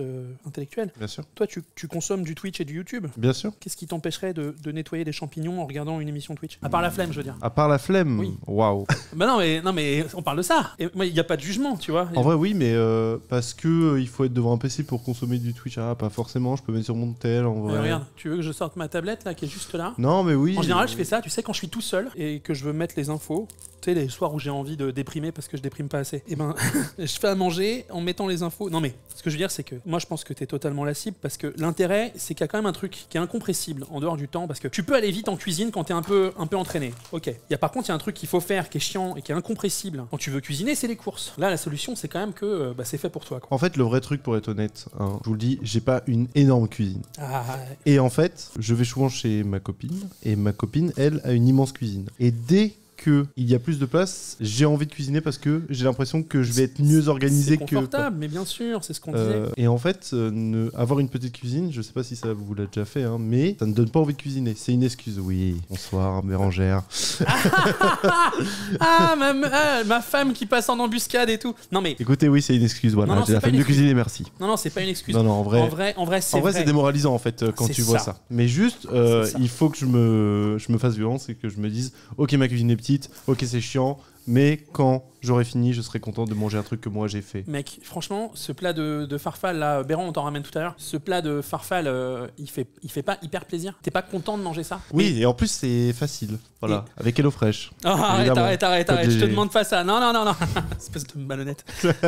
intellectuel, bien sûr, toi, tu consommes du Twitch et du YouTube? Bien sûr. Qu'est-ce qui t'empêcherait de nettoyer des champignons en regardant une émission Twitch? À part la flemme, je veux dire. À part la flemme? Oui. Waouh. Bah non, mais on parle de ça. Il n'y a pas de jugement, tu vois. En vrai, oui, mais parce que il faut être devant un PC pour consommer du Twitch. Ah, pas forcément, je peux mettre sur mon tel, en vrai. Regarde, tu veux que je sorte ma tablette, là, qui est juste là? Non, mais oui. En général, je fais ça, tu sais, quand je suis tout seul et que je veux mettre les infos, Tu sais, les soirs où j'ai envie de déprimer parce que je déprime pas assez, et ben, je fais à manger en mettant les infos. Non mais, ce que je veux dire, c'est que moi, je pense que t'es totalement la cible parce que l'intérêt, c'est qu'il y a quand même un truc qui est incompressible en dehors du temps parce que tu peux aller vite en cuisine quand t'es un peu entraîné. Ok. Par contre, il y a un truc qu'il faut faire qui est chiant et qui est incompressible quand tu veux cuisiner, c'est les courses. Là, la solution, c'est quand même que c'est fait pour toi, quoi. En fait, le vrai truc, pour être honnête, hein, je vous le dis, j'ai pas une énorme cuisine. Ah. Et en fait, je vais souvent chez ma copine, et ma copine, elle, a une immense cuisine. Et dès qu'il y a plus de place, j'ai envie de cuisiner parce que j'ai l'impression que je vais être mieux organisé que... C'est confortable, mais bien sûr, c'est ce qu'on disait. Et en fait, avoir une petite cuisine, je sais pas si ça vous l'a déjà fait, hein, mais ça ne donne pas envie de cuisiner. C'est une excuse. Oui, bonsoir, Bérangère. Ma femme qui passe en embuscade et tout. Non mais... Écoutez, oui, c'est une excuse. Voilà, j'ai la flemme de cuisiner, merci. Non, c'est pas une excuse. Non, en vrai, c'est démoralisant en fait quand tu vois ça. Mais juste, il faut que je me fasse violence et que je me dise, ok, ma cuisine est petite, ok, c'est chiant, mais quand j'aurai fini, je serai content de manger un truc que moi j'ai fait. Mec, franchement, ce plat de farfalle là, Béran, on t'en ramène tout à l'heure. Ce plat de farfalle, il fait pas hyper plaisir. T'es pas content de manger ça? Oui, et en plus c'est facile. Voilà, avec HelloFresh. Oh, arrête, je te demande pas ça. Non. Espèce de malhonnête.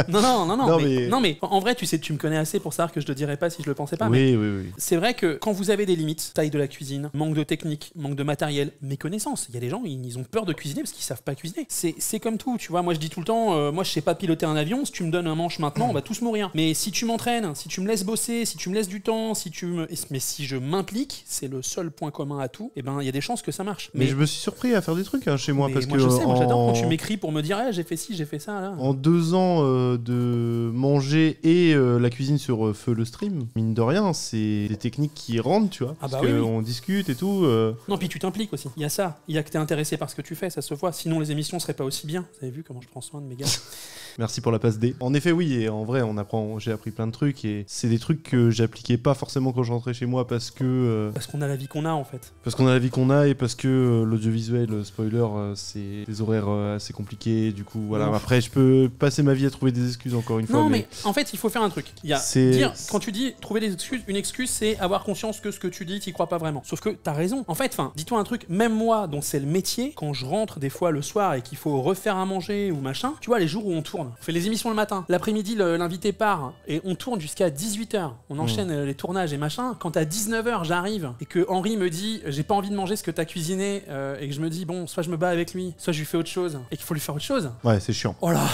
Non, mais en vrai, tu sais, tu me connais assez pour savoir que je te dirais pas si je le pensais pas. Oui. C'est vrai que quand vous avez des limites, taille de la cuisine, manque de technique, manque de matériel, méconnaissance. Il y a des gens, ils ont peur de cuisiner parce qu'ils savent pas cuisiner. C'est comme tout, tu vois. Moi, je dis tout le temps, moi, je sais pas piloter un avion. Si tu me donnes un manche maintenant, on va tous mourir. Mais si tu m'entraînes, si tu me laisses bosser, si tu me laisses du temps, mais si je m'implique, c'est le seul point commun à tout. Et ben, il y a des chances que ça marche. Mais je me suis surpris à faire des trucs chez moi parce moi, que je sais, moi j'adore quand tu m'écris pour me dire j'ai fait ci, j'ai fait ça là. En 2 ans de manger et la cuisine sur feu le stream, mine de rien, c'est des techniques qui rentrent, tu vois. Parce qu'on discute et tout. Non, puis tu t'impliques aussi. Il y a ça. Il y a que t'es intéressé par ce que tu fais, ça se voit. Sinon les émissions seraient pas aussi bien. Vous avez vu comment je prends soin de mes gars. Merci pour la passe D. En effet, oui, et en vrai, j'ai appris plein de trucs et c'est des trucs que j'appliquais pas forcément quand je rentrais chez moi parce que. Parce qu'on a la vie qu'on a en fait. Parce qu'on a la vie qu'on a et parce que l'audiovisuel, spoiler, c'est des horaires assez compliqués. Du coup, voilà. Après, je peux passer ma vie à trouver des excuses encore une fois. Non, mais en fait, il faut faire un truc. Quand tu dis trouver des excuses, une excuse, c'est avoir conscience que ce que tu dis, t'y crois pas vraiment. Sauf que t'as raison. En fait, dis-toi un truc. Même moi, dont c'est le métier, quand je rentre des fois le soir et qu'il faut refaire à manger ou machin, tu vois, les jours où on tourne. On fait les émissions le matin. L'après-midi, l'invité part et on tourne jusqu'à 18h. On enchaîne les tournages et machin. Quand à 19h, j'arrive et que Henri me dit j'ai pas envie de manger ce que t'as cuisiné et que je me dis bon, soit je me bats avec lui, soit je lui fais autre chose et qu'il faut lui faire autre chose. Ouais, c'est chiant. Oh là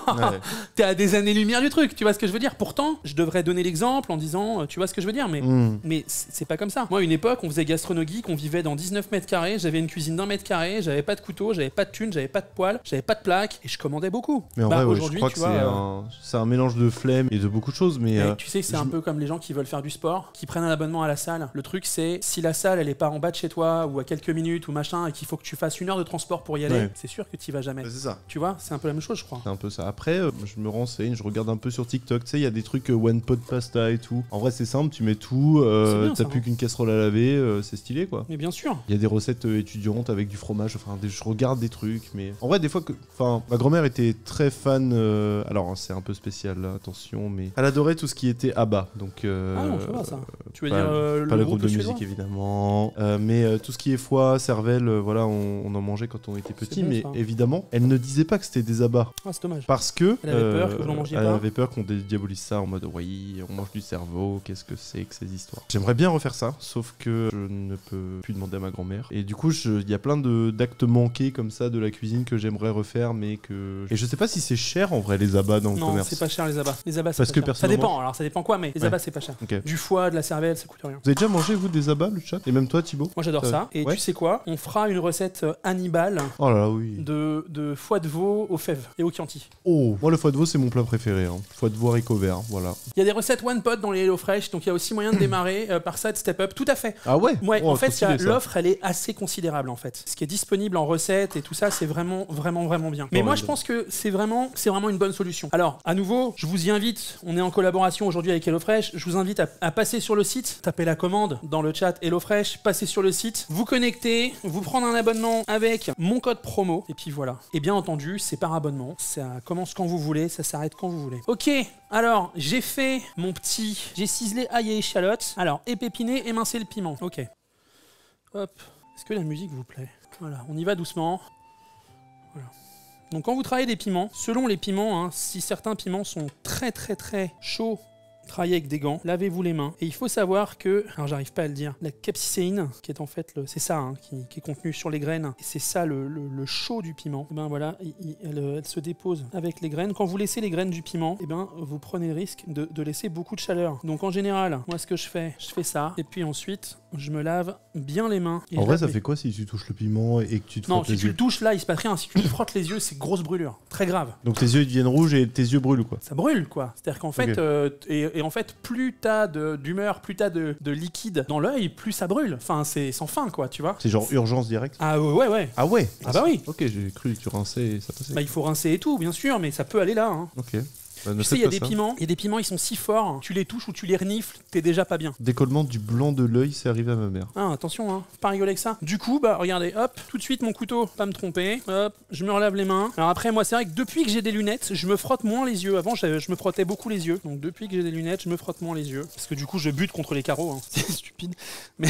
ouais. T'es à des années-lumière du truc, tu vois ce que je veux dire. Pourtant, je devrais donner l'exemple en disant tu vois ce que je veux dire, mais c'est pas comme ça. Moi, à une époque, on faisait gastronomique, on vivait dans 19 mètres carrés, j'avais une cuisine d'1 mètre carré, j'avais pas de couteau, j'avais pas de thune, j'avais pas de poêle, j'avais pas de plaque et je commandais beaucoup. Mais en vrai, aujourd'hui, je crois que c'est un mélange de flemme et de beaucoup de choses. Mais tu sais, c'est un peu comme les gens qui veulent faire du sport, qui prennent un abonnement à la salle. Le truc, c'est si la salle, elle est pas en bas de chez toi ou à quelques minutes ou machin et qu'il faut que tu fasses 1 heure de transport pour y aller, c'est sûr que tu y vas jamais. C'est ça. Tu vois, c'est un peu la même chose, je crois. C'est un peu ça. Après, je me renseigne, je regarde un peu sur TikTok. Tu sais, il y a des trucs one pot pasta et tout. En vrai, c'est simple, tu mets tout, t'as plus qu'une casserole à laver, c'est stylé quoi. Mais bien sûr. Il y a des recettes étudiantes avec du fromage. Enfin, je regarde des trucs, mais en vrai, des fois, ma grand-mère était très fan. Alors, c'est un peu spécial, là, attention, mais elle adorait tout ce qui était ABBA. Donc, ah non, ça va ça. Tu veux pas, dire pas le groupe de musique évidemment, mais tout ce qui est foie, cervelle, voilà, on en mangeait quand on était petit, bon, mais évidemment, elle ne disait pas que c'était des abats. Ah, c'est dommage. Parce que elle avait peur que vous n'en mangiez pas. Elle avait peur qu'on dédiabolise ça en mode oui, on mange du cerveau, qu'est-ce que c'est que ces histoires. J'aimerais bien refaire ça, sauf que je ne peux plus demander à ma grand-mère. Et du coup, il y a plein d'actes manqués comme ça de la cuisine que j'aimerais refaire, mais que. Et je sais pas si c'est cher en vrai les abats dans le commerce. Non, c'est pas cher les abats. Les abats, parce que ça dépend. Alors ça dépend quoi, mais les abats c'est pas cher. Okay. Du foie, de la cervelle, ça coûte rien. Vous avez déjà mangé vous des abats, le chat? Et même toi, Thibaut? Moi j'adore ça. Et tu sais quoi? On fera une recette Hannibal. Oh là là, oui. De foie de veau aux fèves et au Chianti. Oh, moi le foie de veau c'est mon plat préféré. Foie de veau haricot vert, voilà. Il y a des recettes one pot dans les HelloFresh, donc il y a aussi moyen de démarrer par ça, de step up. Tout à fait. Ah ouais. Ouais. En fait, l'offre elle est assez considérable en fait. Ce qui est disponible en recette et tout ça, c'est vraiment bien. Mais moi je pense que c'est vraiment une bonne solution. Alors à nouveau, je vous y invite. On est en collaboration aujourd'hui avec HelloFresh. Je vous invite à passer sur le site, taper la commande dans le chat HelloFresh, passer sur le site, vous connecter, vous prendre un abonnement avec mon code promo et puis voilà. Et bien entendu, c'est par abonnement. Ça commence quand vous voulez, ça s'arrête quand vous voulez. Ok. Alors, j'ai ciselé ail et échalote. Alors, épépiner, émincer le piment. Ok. Hop. Est-ce que la musique vous plaît? Voilà, on y va doucement. Voilà. Donc quand vous travaillez des piments, selon les piments, hein, si certains piments sont très chauds, travaillez avec des gants, lavez-vous les mains. Et il faut savoir que, alors j'arrive pas à le dire, la capsicéine, qui est en fait, c'est ça, hein, qui est contenu sur les graines, et c'est ça le chaud du piment, et ben voilà, elle se dépose avec les graines. Quand vous laissez les graines du piment, et ben vous prenez le risque de laisser beaucoup de chaleur. Donc en général, moi ce que je fais ça, et puis ensuite, je me lave bien les mains. En vrai, ça fait quoi si tu touches le piment et que tu te frottes les yeux ? Non, si tu le touches là, il se passe rien. Si tu te frottes les yeux, c'est grosse brûlure, très grave. Donc tes yeux ils deviennent rouges et tes yeux brûlent quoi. Ça brûle quoi. C'est-à-dire qu'en fait, et en fait, plus t'as d'humeur, plus t'as de liquide dans l'œil, plus ça brûle. Enfin, c'est sans fin quoi, tu vois. C'est genre urgence directe. Ah ouais. Ah ouais. Ah bah oui. Ok, j'ai cru que tu rinçais et ça passait. Bah il faut rincer et tout, bien sûr, mais ça peut aller là. Hein. Ok. Bah, Tu sais, il y a des piments, ils sont si forts, tu les touches ou tu les renifles, t'es déjà pas bien. Décollement du blanc de l'œil, c'est arrivé à ma mère. Ah, attention, hein, faut pas rigoler avec ça. Du coup, bah regardez, hop, tout de suite mon couteau, pas me tromper, hop, je me relave les mains. Alors après, moi, c'est vrai que depuis que j'ai des lunettes, je me frotte moins les yeux. Avant, je me frottais beaucoup les yeux. Donc depuis que j'ai des lunettes, je me frotte moins les yeux. Parce que du coup, je bute contre les carreaux, hein. C'est stupide. Mais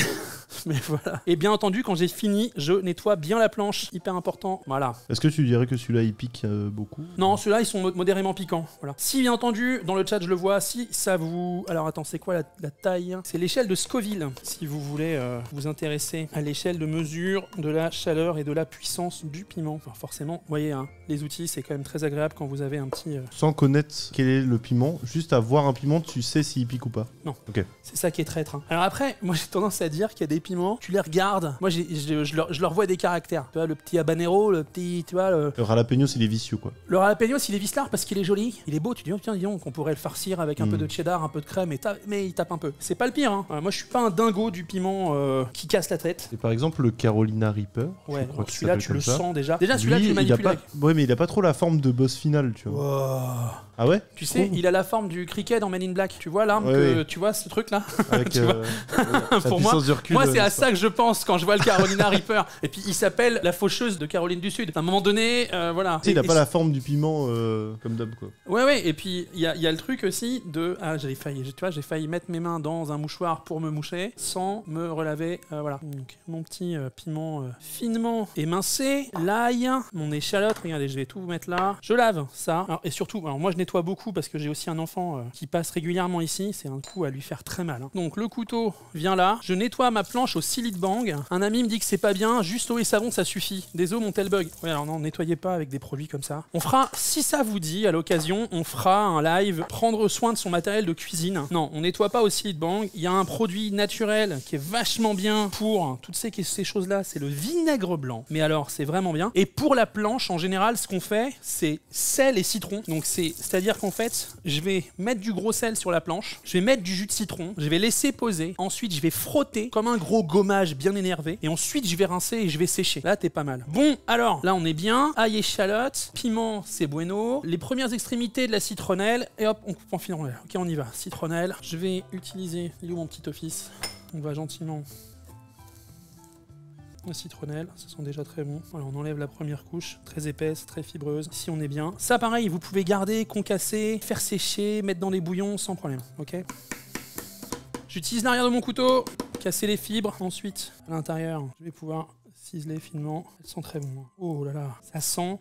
voilà. Et bien entendu, quand j'ai fini, je nettoie bien la planche, hyper important. Voilà. Est-ce que tu dirais que celui-là, il pique beaucoup ? Non, ceux-là, ils sont modérément piquants. Voilà. Si, bien entendu, dans le chat, je le vois, si ça vous... Alors attends, c'est quoi la taille ? C'est l'échelle de Scoville, si vous voulez vous intéresser à l'échelle de mesure de la chaleur et de la puissance du piment. Enfin, forcément, vous voyez, hein, les outils, c'est quand même très agréable quand vous avez un petit... Sans connaître quel est le piment, juste à voir un piment, tu sais s'il pique ou pas. Non. Ok. C'est ça qui est traître. Hein. Alors après, moi j'ai tendance à dire qu'il y a des piments, tu les regardes, moi je leur vois des caractères. Tu vois, le petit habanero, le petit... Tu vois, Le jalapeno, il est vicieux quoi. Le jalapeno, il est vicelard parce qu'il est joli, il est beau, tu dis, oh, tiens, dis donc, on pourrait le farcir avec un peu de cheddar, un peu de crème, mais il tape un peu. C'est pas le pire, hein. Moi je suis pas un dingo du piment qui casse la tête. Et par exemple, le Carolina Reaper, ouais, je crois que celui-là tu le sens déjà. Déjà Lui, celui-là tu le manipules avec. Ouais, mais il a pas trop la forme de boss final, tu vois. Wow. Ah ouais? Tu sais, il a la forme du cricket dans Men in Black. Tu vois l'arme tu vois ce truc là? Avec tu vois pour moi, c'est à ça que je pense quand je vois le Carolina Reaper. Et puis il s'appelle la faucheuse de Caroline du Sud. À un moment donné, voilà. Tu sais, il a pas la forme du piment comme d'hab quoi. Ouais. Et puis il y a le truc aussi de j'ai failli mettre mes mains dans un mouchoir pour me moucher sans me relaver. Voilà. Donc mon petit piment finement émincé, l'ail, mon échalote. Regardez, je vais tout vous mettre là. Je lave ça. Et surtout, moi je nettoie beaucoup parce que j'ai aussi un enfant qui passe régulièrement ici. C'est un coup à lui faire très mal. Hein. Donc le couteau vient là. Je nettoie ma planche au Silite Bang. Un ami me dit que c'est pas bien. Juste eau et savon, ça suffit. Désolé, mon tel bug. Ouais, alors non, nettoyez pas avec des produits comme ça. On fera, si ça vous dit, à l'occasion, on fera un live prendre soin de son matériel de cuisine. Non, on nettoie pas au Silite Bang. Il y a un produit naturel qui est vachement bien pour toutes ces choses-là. C'est le vinaigre blanc. Mais alors, c'est vraiment bien. Et pour la planche, en général, ce qu'on fait, c'est sel et citron. Donc c'est-à-dire qu'en fait, je vais mettre du gros sel sur la planche, je vais mettre du jus de citron, je vais laisser poser, ensuite je vais frotter comme un gros gommage bien énervé, et ensuite je vais rincer et je vais sécher. Là, t'es pas mal. Bon, alors, là on est bien, ail, échalote, piment, c'est bueno, les premières extrémités de la citronnelle, et hop, on coupe en filon. Ok, on y va. Citronnelle, je vais utiliser, il est où mon petit office? On va gentiment... La citronnelle, ça sent déjà très bon. Voilà, on enlève la première couche, très épaisse, très fibreuse. Ici, on est bien. Ça, pareil, vous pouvez garder, concasser, faire sécher, mettre dans les bouillons sans problème, ok? J'utilise l'arrière de mon couteau, casser les fibres. Ensuite, à l'intérieur, je vais pouvoir ciseler finement. Elles sont très bon. Oh là là, ça sent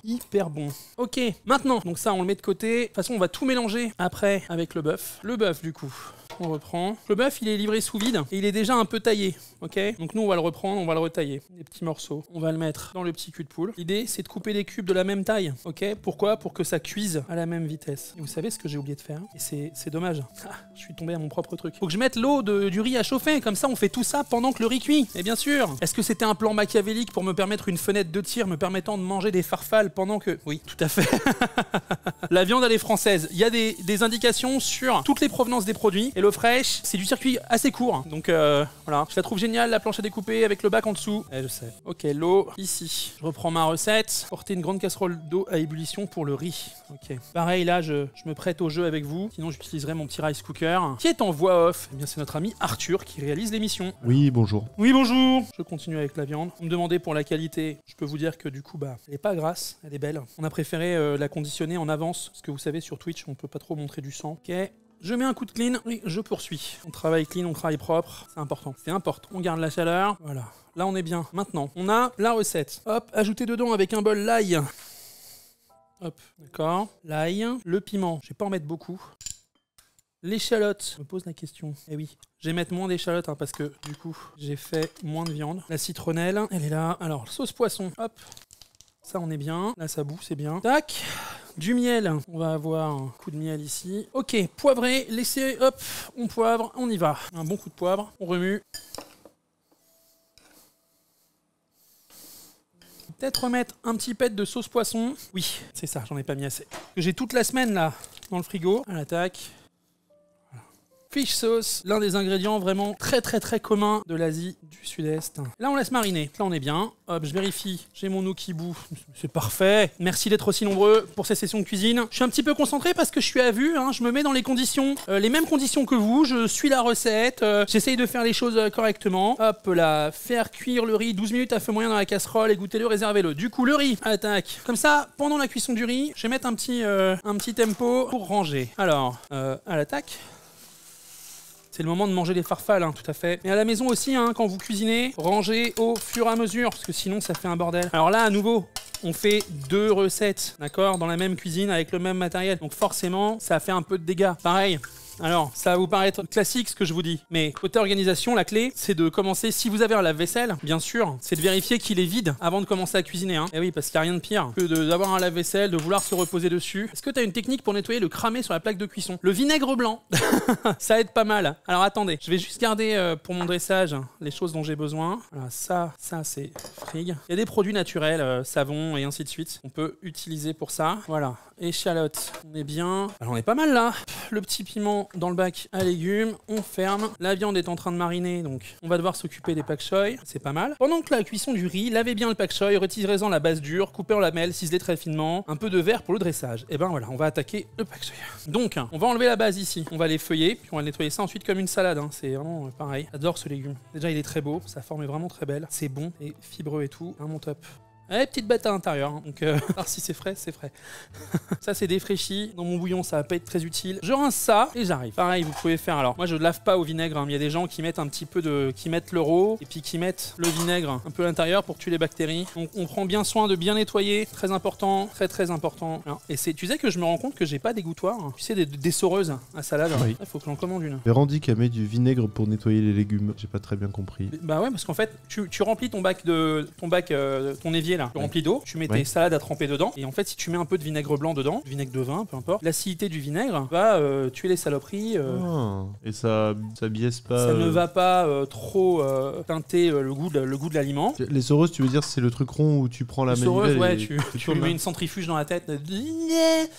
hyper bon. Ok, maintenant, donc ça, on le met de côté. De toute façon, on va tout mélanger après avec le bœuf. Le bœuf, du coup. On reprend. Le bœuf, il est livré sous vide et il est déjà un peu taillé, ok? Donc nous, on va le reprendre, on va le retailler. Des petits morceaux. On va le mettre dans le petit cul de poule. L'idée, c'est de couper des cubes de la même taille, ok? Pourquoi? Pour que ça cuise à la même vitesse. Et vous savez ce que j'ai oublié de faire? Et c'est dommage. Je suis tombé à mon propre truc. Faut que je mette l'eau du riz à chauffer, comme ça on fait tout ça pendant que le riz cuit. Et bien sûr. Est-ce que c'était un plan machiavélique pour me permettre une fenêtre de tir me permettant de manger des farfales pendant que... Oui, tout à fait. La viande, elle est française. Il y a des indications sur toutes les provenances des produits. Et l'eau fraîche, c'est du circuit assez court. Donc voilà, je la trouve géniale, la planche à découper avec le bac en dessous. Je sais. Ok, l'eau ici. Je reprends ma recette. Porter une grande casserole d'eau à ébullition pour le riz. Ok. Pareil, là, je me prête au jeu avec vous. Sinon, j'utiliserai mon petit rice cooker qui est en voix off. Eh bien, c'est notre ami Arthur qui réalise l'émission. Oui, bonjour. Oui, bonjour. Je continue avec la viande. Vous me demandez pour la qualité. Je peux vous dire que du coup, elle est pas grasse, elle est belle. On a préféré la conditionner en avance parce que vous savez, sur Twitch, on peut pas trop montrer du sang. Ok. Je mets un coup de clean et je poursuis. On travaille clean, on travaille propre. C'est important. C'est important. On garde la chaleur. Voilà. Là, on est bien. Maintenant, on a la recette. Hop, ajouter dedans avec un bol l'ail. Hop, d'accord. L'ail, le piment, je vais pas en mettre beaucoup. L'échalote, je me pose la question. Eh oui, je vais mettre moins d'échalote parce que du coup, j'ai fait moins de viande. La citronnelle, elle est là. Alors, sauce poisson, hop. Ça, on est bien. Là, ça bout, c'est bien. Tac. Du miel, on va avoir un coup de miel ici. Ok, poivré, laissez, hop, on poivre, on y va. Un bon coup de poivre, on remue. Peut-être remettre un petit pet de sauce poisson. Oui, c'est ça, j'en ai pas mis assez. J'ai toute la semaine là dans le frigo. À l'attaque. Fish sauce, l'un des ingrédients vraiment très commun de l'Asie du Sud-Est. Là, on laisse mariner. Là, on est bien. Hop, je vérifie. J'ai mon Okibu. C'est parfait. Merci d'être aussi nombreux pour ces sessions de cuisine. Je suis un petit peu concentré parce que je suis à vue. Hein. Je me mets dans les conditions, les mêmes conditions que vous. Je suis la recette. J'essaye de faire les choses correctement. Hop là, faire cuire le riz 12 minutes à feu moyen dans la casserole. Égouttez-le, réservez-le. Du coup, le riz, attaque. Comme ça, pendant la cuisson du riz, je vais mettre un petit tempo pour ranger. Alors, à l'attaque. C'est le moment de manger les farfales, hein, tout à fait. Mais à la maison aussi, hein, quand vous cuisinez, rangez au fur et à mesure, parce que sinon ça fait un bordel. Alors là, à nouveau, on fait 2 recettes, d'accord, dans la même cuisine avec le même matériel. Donc forcément, ça fait un peu de dégâts. Pareil. Alors, ça va vous paraître classique ce que je vous dis, mais côté organisation, la clé, c'est de commencer, si vous avez un lave-vaisselle, bien sûr, c'est de vérifier qu'il est vide avant de commencer à cuisiner. Hein. Et oui, parce qu'il n'y a rien de pire que d'avoir un lave-vaisselle, de vouloir se reposer dessus. Est-ce que tu as une technique pour nettoyer le cramé sur la plaque de cuisson? Le vinaigre blanc, ça aide pas mal. Alors attendez, je vais juste garder pour mon dressage les choses dont j'ai besoin. Voilà, ça c'est frig. Il y a des produits naturels, savon et ainsi de suite, on peut utiliser pour ça. Voilà, échalote, on est bien. Alors on est pas mal là. Le petit piment dans le bac à légumes, on ferme. La viande est en train de mariner, donc on va devoir s'occuper des pak choi, c'est pas mal. Pendant que la cuisson du riz, lavez bien le pak choi, retirez-en la base dure, coupez en lamelles, ciselez très finement, un peu de verre pour le dressage. Et ben voilà, on va attaquer le pak choi. Donc, on va enlever la base ici, on va les feuiller, puis on va nettoyer ça ensuite comme une salade. Hein. C'est vraiment pareil. J'adore ce légume. Déjà, il est très beau, sa forme est vraiment très belle, c'est bon et fibreux et tout, vraiment top. Ouais, petite bête à l'intérieur, hein. Donc alors si c'est frais, c'est frais. Ça c'est défraîchi, dans mon bouillon ça va pas être très utile. Je rince ça et j'arrive. Pareil, vous pouvez faire, alors moi je lave pas au vinaigre, hein. Il y a des gens qui mettent un petit peu qui mettent l'euro et puis qui mettent le vinaigre un peu à l'intérieur pour tuer les bactéries. Donc on prend bien soin de bien nettoyer, très important, très important. Alors, et tu sais que je me rends compte que j'ai pas d'égouttoir, hein. Tu sais des soreuses à salade, oui. Il faut que l'on commande une. Vérandi qui a mis du vinaigre pour nettoyer les légumes, j'ai pas très bien compris. Bah ouais, parce qu'en fait tu remplis ton évier là, tu remplis d'eau, tu mets tes salades à tremper dedans, et en fait si tu mets un peu de vinaigre blanc dedans, du vinaigre de vin, peu importe, l'acidité du vinaigre va tuer les saloperies. Et ça biaise pas. Ça ne va pas trop teinter le goût de l'aliment. Les soreuses, tu veux dire, c'est le truc rond où tu prends la manivelle ouais, et tu lui mets une centrifuge dans la tête.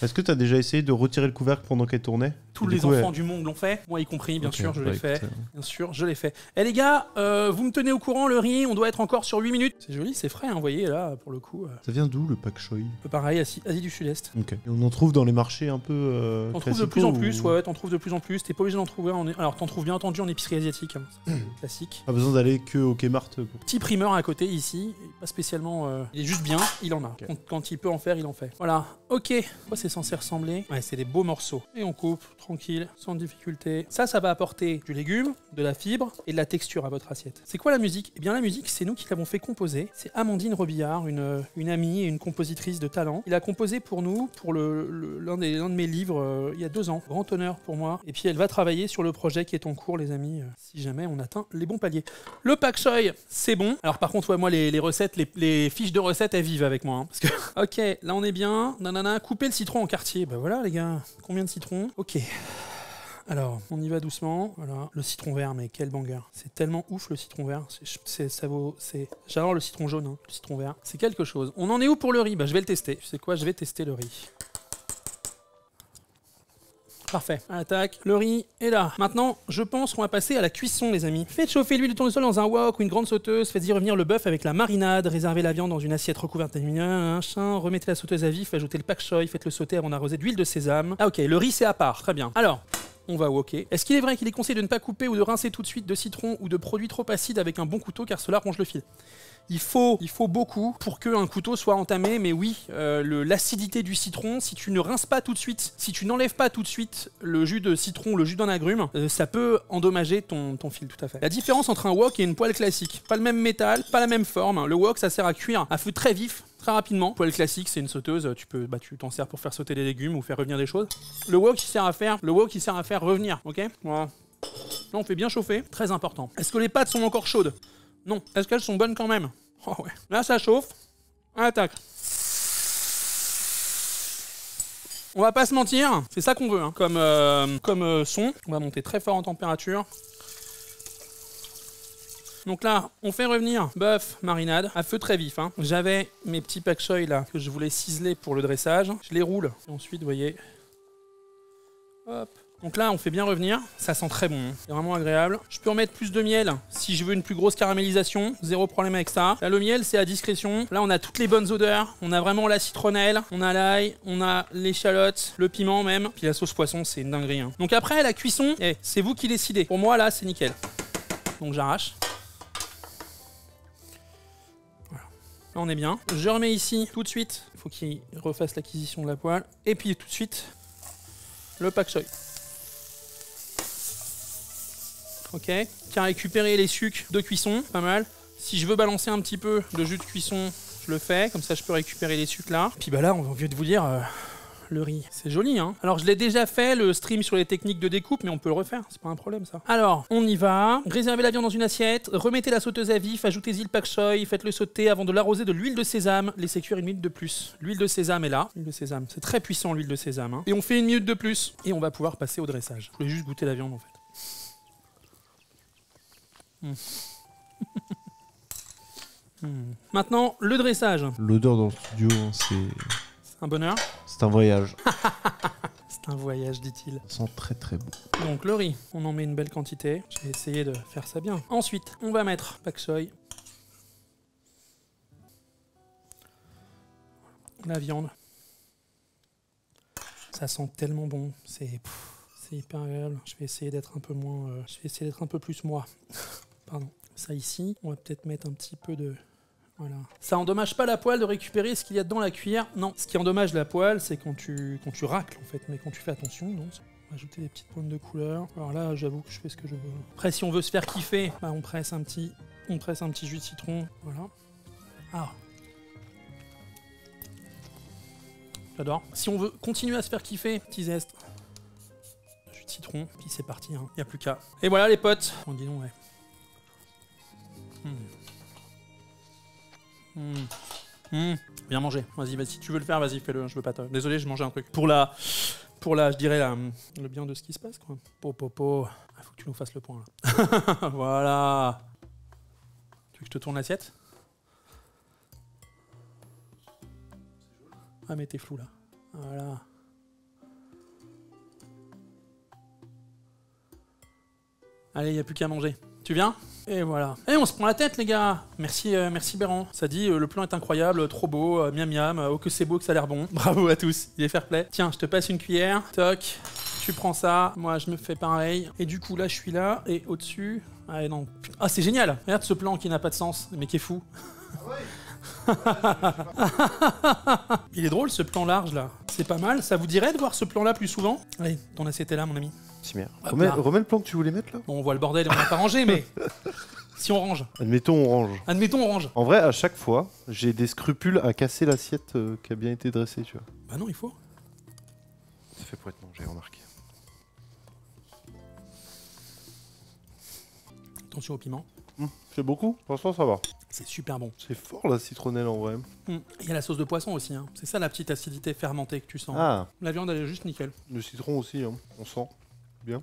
Est-ce que tu as déjà essayé de retirer le couvercle pendant qu'elle tournait? Tous les enfants du monde l'ont fait, moi y compris, bien sûr, je l'ai fait. Bien sûr, je l'ai fait. Et les gars, vous me tenez au courant, le riz, on doit être encore sur 8 minutes. C'est joli, c'est frais, hein, vous voyez, là, pour le coup. Ça vient d'où le pak choi? Pareil, Asie du Sud-Est. Ok. Et on en trouve dans les marchés un peu t'en trouves de plus en plus, ouais, t'en trouves de plus en plus. T'es pas obligé d'en trouver alors t'en trouves bien entendu en épicerie asiatique, hein. C'est classique. Pas besoin d'aller que au Kmart. Petit primeur à côté ici, pas spécialement. Il est juste bien, il en a. Okay. Quand il peut en faire, il en fait. Voilà, ok. Quoi c'est censé ressembler? Ouais, c'est des beaux morceaux. Et on coupe, tranquille, sans difficulté. Ça va apporter du légume, de la fibre et de la texture à votre assiette. C'est quoi la musique? Eh bien la musique, c'est nous qui l'avons fait composer. C'est Amandine Robillard, une amie et une compositrice de talent. Il a composé pour nous, pour l'un de mes livres, il y a 2 ans. Grand honneur pour moi. Et puis elle va travailler sur le projet qui est en cours, les amis, si jamais on atteint les bons paliers. Le pak choi, c'est bon. Alors par contre, ouais, moi les recettes, les fiches de recettes, elles vivent avec moi. Hein, parce que, ok, là on est bien. Nanana, couper le citron en quartier. Bah voilà les gars, combien de citrons? Ok. Alors, on y va doucement. Voilà, le citron vert, mais quel banger. C'est tellement ouf le citron vert. J'adore le citron jaune, hein, le citron vert. C'est quelque chose. On en est où pour le riz? Bah, je vais le tester. Tu sais quoi? Je vais tester le riz. Parfait, attaque, le riz est là. Maintenant, je pense qu'on va passer à la cuisson, les amis. Faites chauffer l'huile de tournesol dans un wok ou une grande sauteuse, faites-y revenir le bœuf avec la marinade, réservez la viande dans une assiette recouverte d'aluminium, remettez la sauteuse à vif, ajoutez le pak choi, faites-le sauter avant d'arroser d'huile de sésame. Ah ok, le riz c'est à part, très bien. Alors, on va woker. Est-ce qu'il est vrai qu'il est conseillé de ne pas couper ou de rincer tout de suite de citron ou de produits trop acides avec un bon couteau car cela ronge le fil? Il faut beaucoup pour qu'un couteau soit entamé, mais oui, l'acidité du citron, si tu ne rinces pas tout de suite, si tu n'enlèves pas tout de suite le jus de citron, le jus d'un agrume, ça peut endommager ton fil, tout à fait. La différence entre un wok et une poêle classique, pas le même métal, pas la même forme. Le wok, ça sert à cuire à feu très vif, très rapidement. Poêle classique, c'est une sauteuse, tu t'en sers pour faire sauter des légumes ou faire revenir des choses. Le wok il sert à faire revenir, ok? Voilà. Là on fait bien chauffer, très important. Est-ce que les pâtes sont encore chaudes? Non. Est-ce qu'elles sont bonnes quand même? Oh ouais. Là ça chauffe. Attaque. On va pas se mentir, c'est ça qu'on veut, hein. Comme son. On va monter très fort en température. Donc là, on fait revenir bœuf marinade à feu très vif, hein. J'avais mes petits pak choi là que je voulais ciseler pour le dressage. Je les roule. Et ensuite, vous voyez. Hop. Donc là, on fait bien revenir. Ça sent très bon, hein. C'est vraiment agréable. Je peux en mettre plus de miel si je veux une plus grosse caramélisation. Zéro problème avec ça. Là, le miel, c'est à discrétion. Là, on a toutes les bonnes odeurs. On a vraiment la citronnelle, on a l'ail, on a l'échalote, le piment même. Puis la sauce poisson, c'est une dinguerie, hein. Donc après, la cuisson, c'est vous qui décidez. Pour moi, là, c'est nickel. Donc j'arrache. Voilà. Là, on est bien. Je remets ici tout de suite. Il faut qu'il refasse l'acquisition de la poêle. Et puis tout de suite, le pak choi. Ok, qui a récupéré les sucs de cuisson, pas mal. Si je veux balancer un petit peu de jus de cuisson, je le fais, comme ça je peux récupérer les sucs là. Puis bah là, on vient de vous dire, le riz, c'est joli, hein. Alors je l'ai déjà fait, le stream sur les techniques de découpe, mais on peut le refaire, c'est pas un problème ça. Alors, on y va, réservez la viande dans une assiette, remettez la sauteuse à vif, ajoutez-y le pak choi, faites-le sauter avant de l'arroser de l'huile de sésame, laissez cuire 1 minute de plus. L'huile de sésame est là, l'huile de sésame, c'est très puissant l'huile de sésame, hein. Et on fait 1 minute de plus, et on va pouvoir passer au dressage. Je voulais juste goûter la viande en fait. Maintenant, le dressage. L'odeur dans le studio, hein, c'est un bonheur. C'est un voyage. C'est un voyage, dit-il. Ça sent très très bon. Donc le riz, on en met une belle quantité. Je vais essayer de faire ça bien. Ensuite, on va mettre pak choi. La viande. Ça sent tellement bon. C'est hyper agréable. Je vais essayer d'être un peu moins... je vais essayer d'être un peu plus moi. Pardon. Ça ici, on va peut-être mettre un petit peu de... Voilà. Ça endommage pas la poêle de récupérer ce qu'il y a dedans la cuillère. Non, ce qui endommage la poêle, c'est quand tu racles en fait. Mais quand tu fais attention, non. On va ajouter des petites pointes de couleur. Alors là, j'avoue que je fais ce que je veux. Après, si on veut se faire kiffer, bah, on presse un petit jus de citron. Voilà. Ah. J'adore. Si on veut continuer à se faire kiffer, petit zeste. Jus de citron, puis c'est parti, hein. Y a plus qu'à. Et voilà les potes. Oh, dis donc, ouais. Bien manger. Vas-y, si tu veux le faire, vas-y, fais-le. Je veux pas te... Désolé, je mangeais un truc. Pour la, je dirais, le bien de ce qui se passe, quoi. Faut que tu nous fasses le point, là. Voilà. Tu veux que je te tourne l'assiette? Ah, mais t'es flou, là. Voilà. Allez, y a plus qu'à manger. Tu viens? Et voilà. Et on se prend la tête, les gars. Merci, merci Béran. Ça dit, le plan est incroyable, trop beau, miam miam, oh que c'est beau, que ça a l'air bon. Bravo à tous, il est fair play. Tiens, je te passe une cuillère, toc, tu prends ça, moi je me fais pareil. Et du coup, là, je suis là, et au-dessus... Ah non, putain. Ah, c'est génial. Regarde ce plan qui n'a pas de sens, mais qui est fou. Il est drôle ce plan large là. C'est pas mal, ça vous dirait de voir ce plan là plus souvent? Allez, ton assiette est là mon ami. Remets le plan que tu voulais mettre là. Bon, on voit le bordel et on n'a pas rangé, mais si on range. Admettons on range. Admettons on range. En vrai, à chaque fois, j'ai des scrupules à casser l'assiette qui a bien été dressée, tu vois. Bah non, il faut. C'est fait pour être mangé, remarqué. Attention au piment. C'est beaucoup, franchement ça va. C'est super bon. C'est fort la citronnelle en vrai. Il y a la sauce de poisson aussi, hein. C'est ça la petite acidité fermentée que tu sens. Ah. La viande elle est juste nickel. Le citron aussi, hein. On sent bien.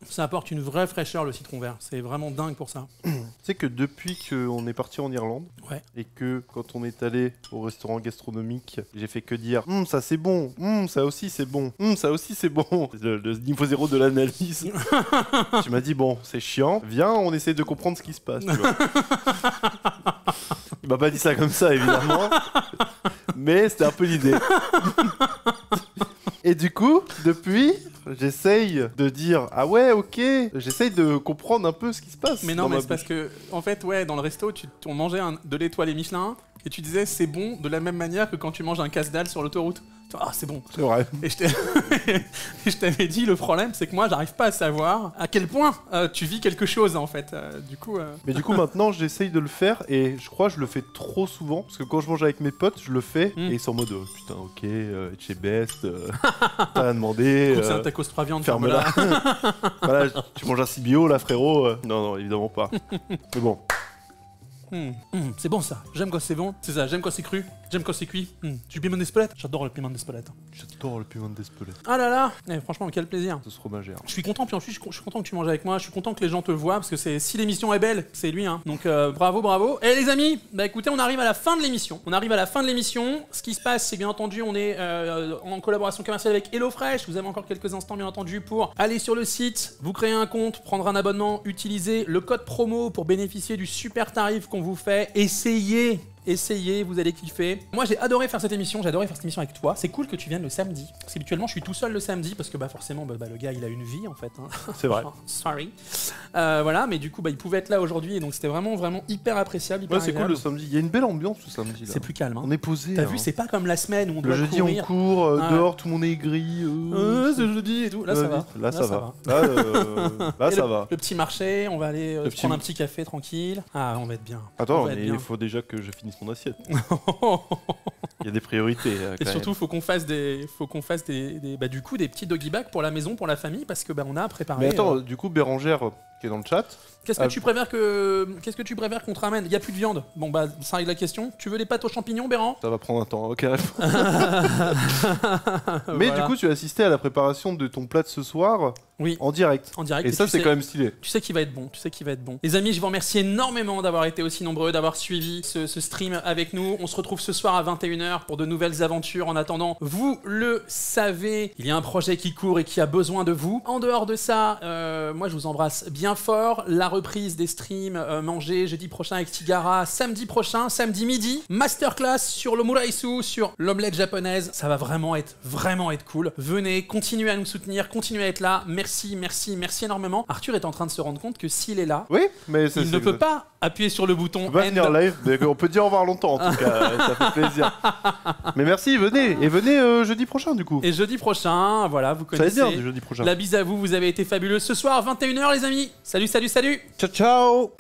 Ça apporte une vraie fraîcheur le citron vert, c'est vraiment dingue pour ça. Tu sais que depuis qu'on est parti en Irlande, ouais. Et que quand on est allé au restaurant gastronomique, j'ai fait que dire ça c'est bon, ça aussi c'est bon, ça aussi c'est bon. Le niveau zéro de l'analyse. Tu m'as dit bon, c'est chiant, viens on essaie de comprendre ce qui se passe. Tu vois. Il m'a pas dit ça comme ça évidemment, mais c'était un peu l'idée. Et du coup, depuis, j'essaye de dire ah ouais, ok, j'essaye de comprendre un peu ce qui se passe. Mais non, mais c'est parce que, en fait, ouais, dans le resto, on mangeait de l'étoilé Michelin et tu disais c'est bon de la même manière que quand tu manges un casse-dalle sur l'autoroute. Ah, c'est bon. C'est vrai. Et je t'avais dit, le problème, c'est que moi, j'arrive pas à savoir à quel point tu vis quelque chose, en fait. Du coup... Mais du coup, maintenant, j'essaye de le faire et je crois que je le fais trop souvent. Parce que quand je mange avec mes potes, je le fais et ils sont en mode putain, ok, chez Best, t'as rien demandé. Écoute, c'est un tacos 3 viandes, ferme-la. Voilà, tu manges un CBO là, frérot. Non, évidemment pas. Mais bon. C'est bon ça, j'aime quand c'est bon, c'est ça, j'aime quand c'est cru, j'aime quand c'est cuit. Du piment d'Espelette, j'adore le piment d'Espelette. J'adore le piment d'Espelette. Ah là là, franchement quel plaisir. Ce fromagère. Je suis content, puis ensuite je suis content que tu manges avec moi, je suis content que les gens te voient, parce que si l'émission est belle, c'est lui hein. Donc bravo. Et les amis, bah écoutez, on arrive à la fin de l'émission. Ce qui se passe, c'est bien entendu, on est en collaboration commerciale avec HelloFresh. Vous avez encore quelques instants bien entendu pour aller sur le site, vous créer un compte, prendre un abonnement, utiliser le code promo pour bénéficier du super tarif qu'on vous fait. Essayez, vous allez kiffer. Moi j'ai adoré faire cette émission, avec toi. C'est cool que tu viennes le samedi. Parce qu'habituellement je suis tout seul le samedi parce que forcément le gars il a une vie en fait. Hein. C'est vrai. Sorry. Voilà, mais du coup il pouvait être là aujourd'hui et donc c'était vraiment vraiment hyper appréciable. C'est cool le samedi. Il y a une belle ambiance ce samedi là. C'est plus calme. Hein. On est posé. T'as vu, c'est pas comme la semaine où on doit courir. Le jeudi on court, dehors tout le monde est gris. C'est jeudi et tout. Là ça va. Là ça va. Là ça va. Le petit marché, on va aller prendre un petit café tranquille. Ah, on va être bien. Attends, mais il faut déjà que je finisse mon assiette. Il y a des priorités. Et surtout, faut qu'on fasse des petits doggy bags pour la maison, pour la famille, parce que on a préparé. Mais attends, du coup, Bérangère qui est dans le chat. Qu'est-ce que tu préfères qu'on te ramène? Il y a plus de viande. Bon ça règle la question. Tu veux les pâtes aux champignons, Béran? Ça va prendre un temps. Ok. Mais voilà. Du coup, tu as assisté à la préparation de ton plat de ce soir. Oui. En direct. Et ça, c'est quand même stylé. Tu sais qu'il va être bon. Les amis, je vous remercie énormément d'avoir été aussi nombreux, d'avoir suivi ce stream avec nous. On se retrouve ce soir à 21h pour de nouvelles aventures. En attendant, vous le savez, il y a un projet qui court et qui a besoin de vous. En dehors de ça, moi, je vous embrasse bien fort. La reprise des streams mangés jeudi prochain avec Tigara, samedi midi, masterclass sur le muraisu, sur l'omelette japonaise. Ça va vraiment être cool. Venez, continuez à nous soutenir, continuez à être là. Merci énormément. Arthur est en train de se rendre compte que s'il est là, oui, mais il ne peut pas appuyer sur le bouton. On va venir live, mais on peut dire au revoir longtemps en tout cas, ça fait plaisir. Mais merci, venez, et venez jeudi prochain du coup. Et jeudi prochain, voilà, vous connaissez. Ça va être bien, jeudi prochain. La bise à vous, vous avez été fabuleux. Ce soir, 21h les amis. Salut. Ciao.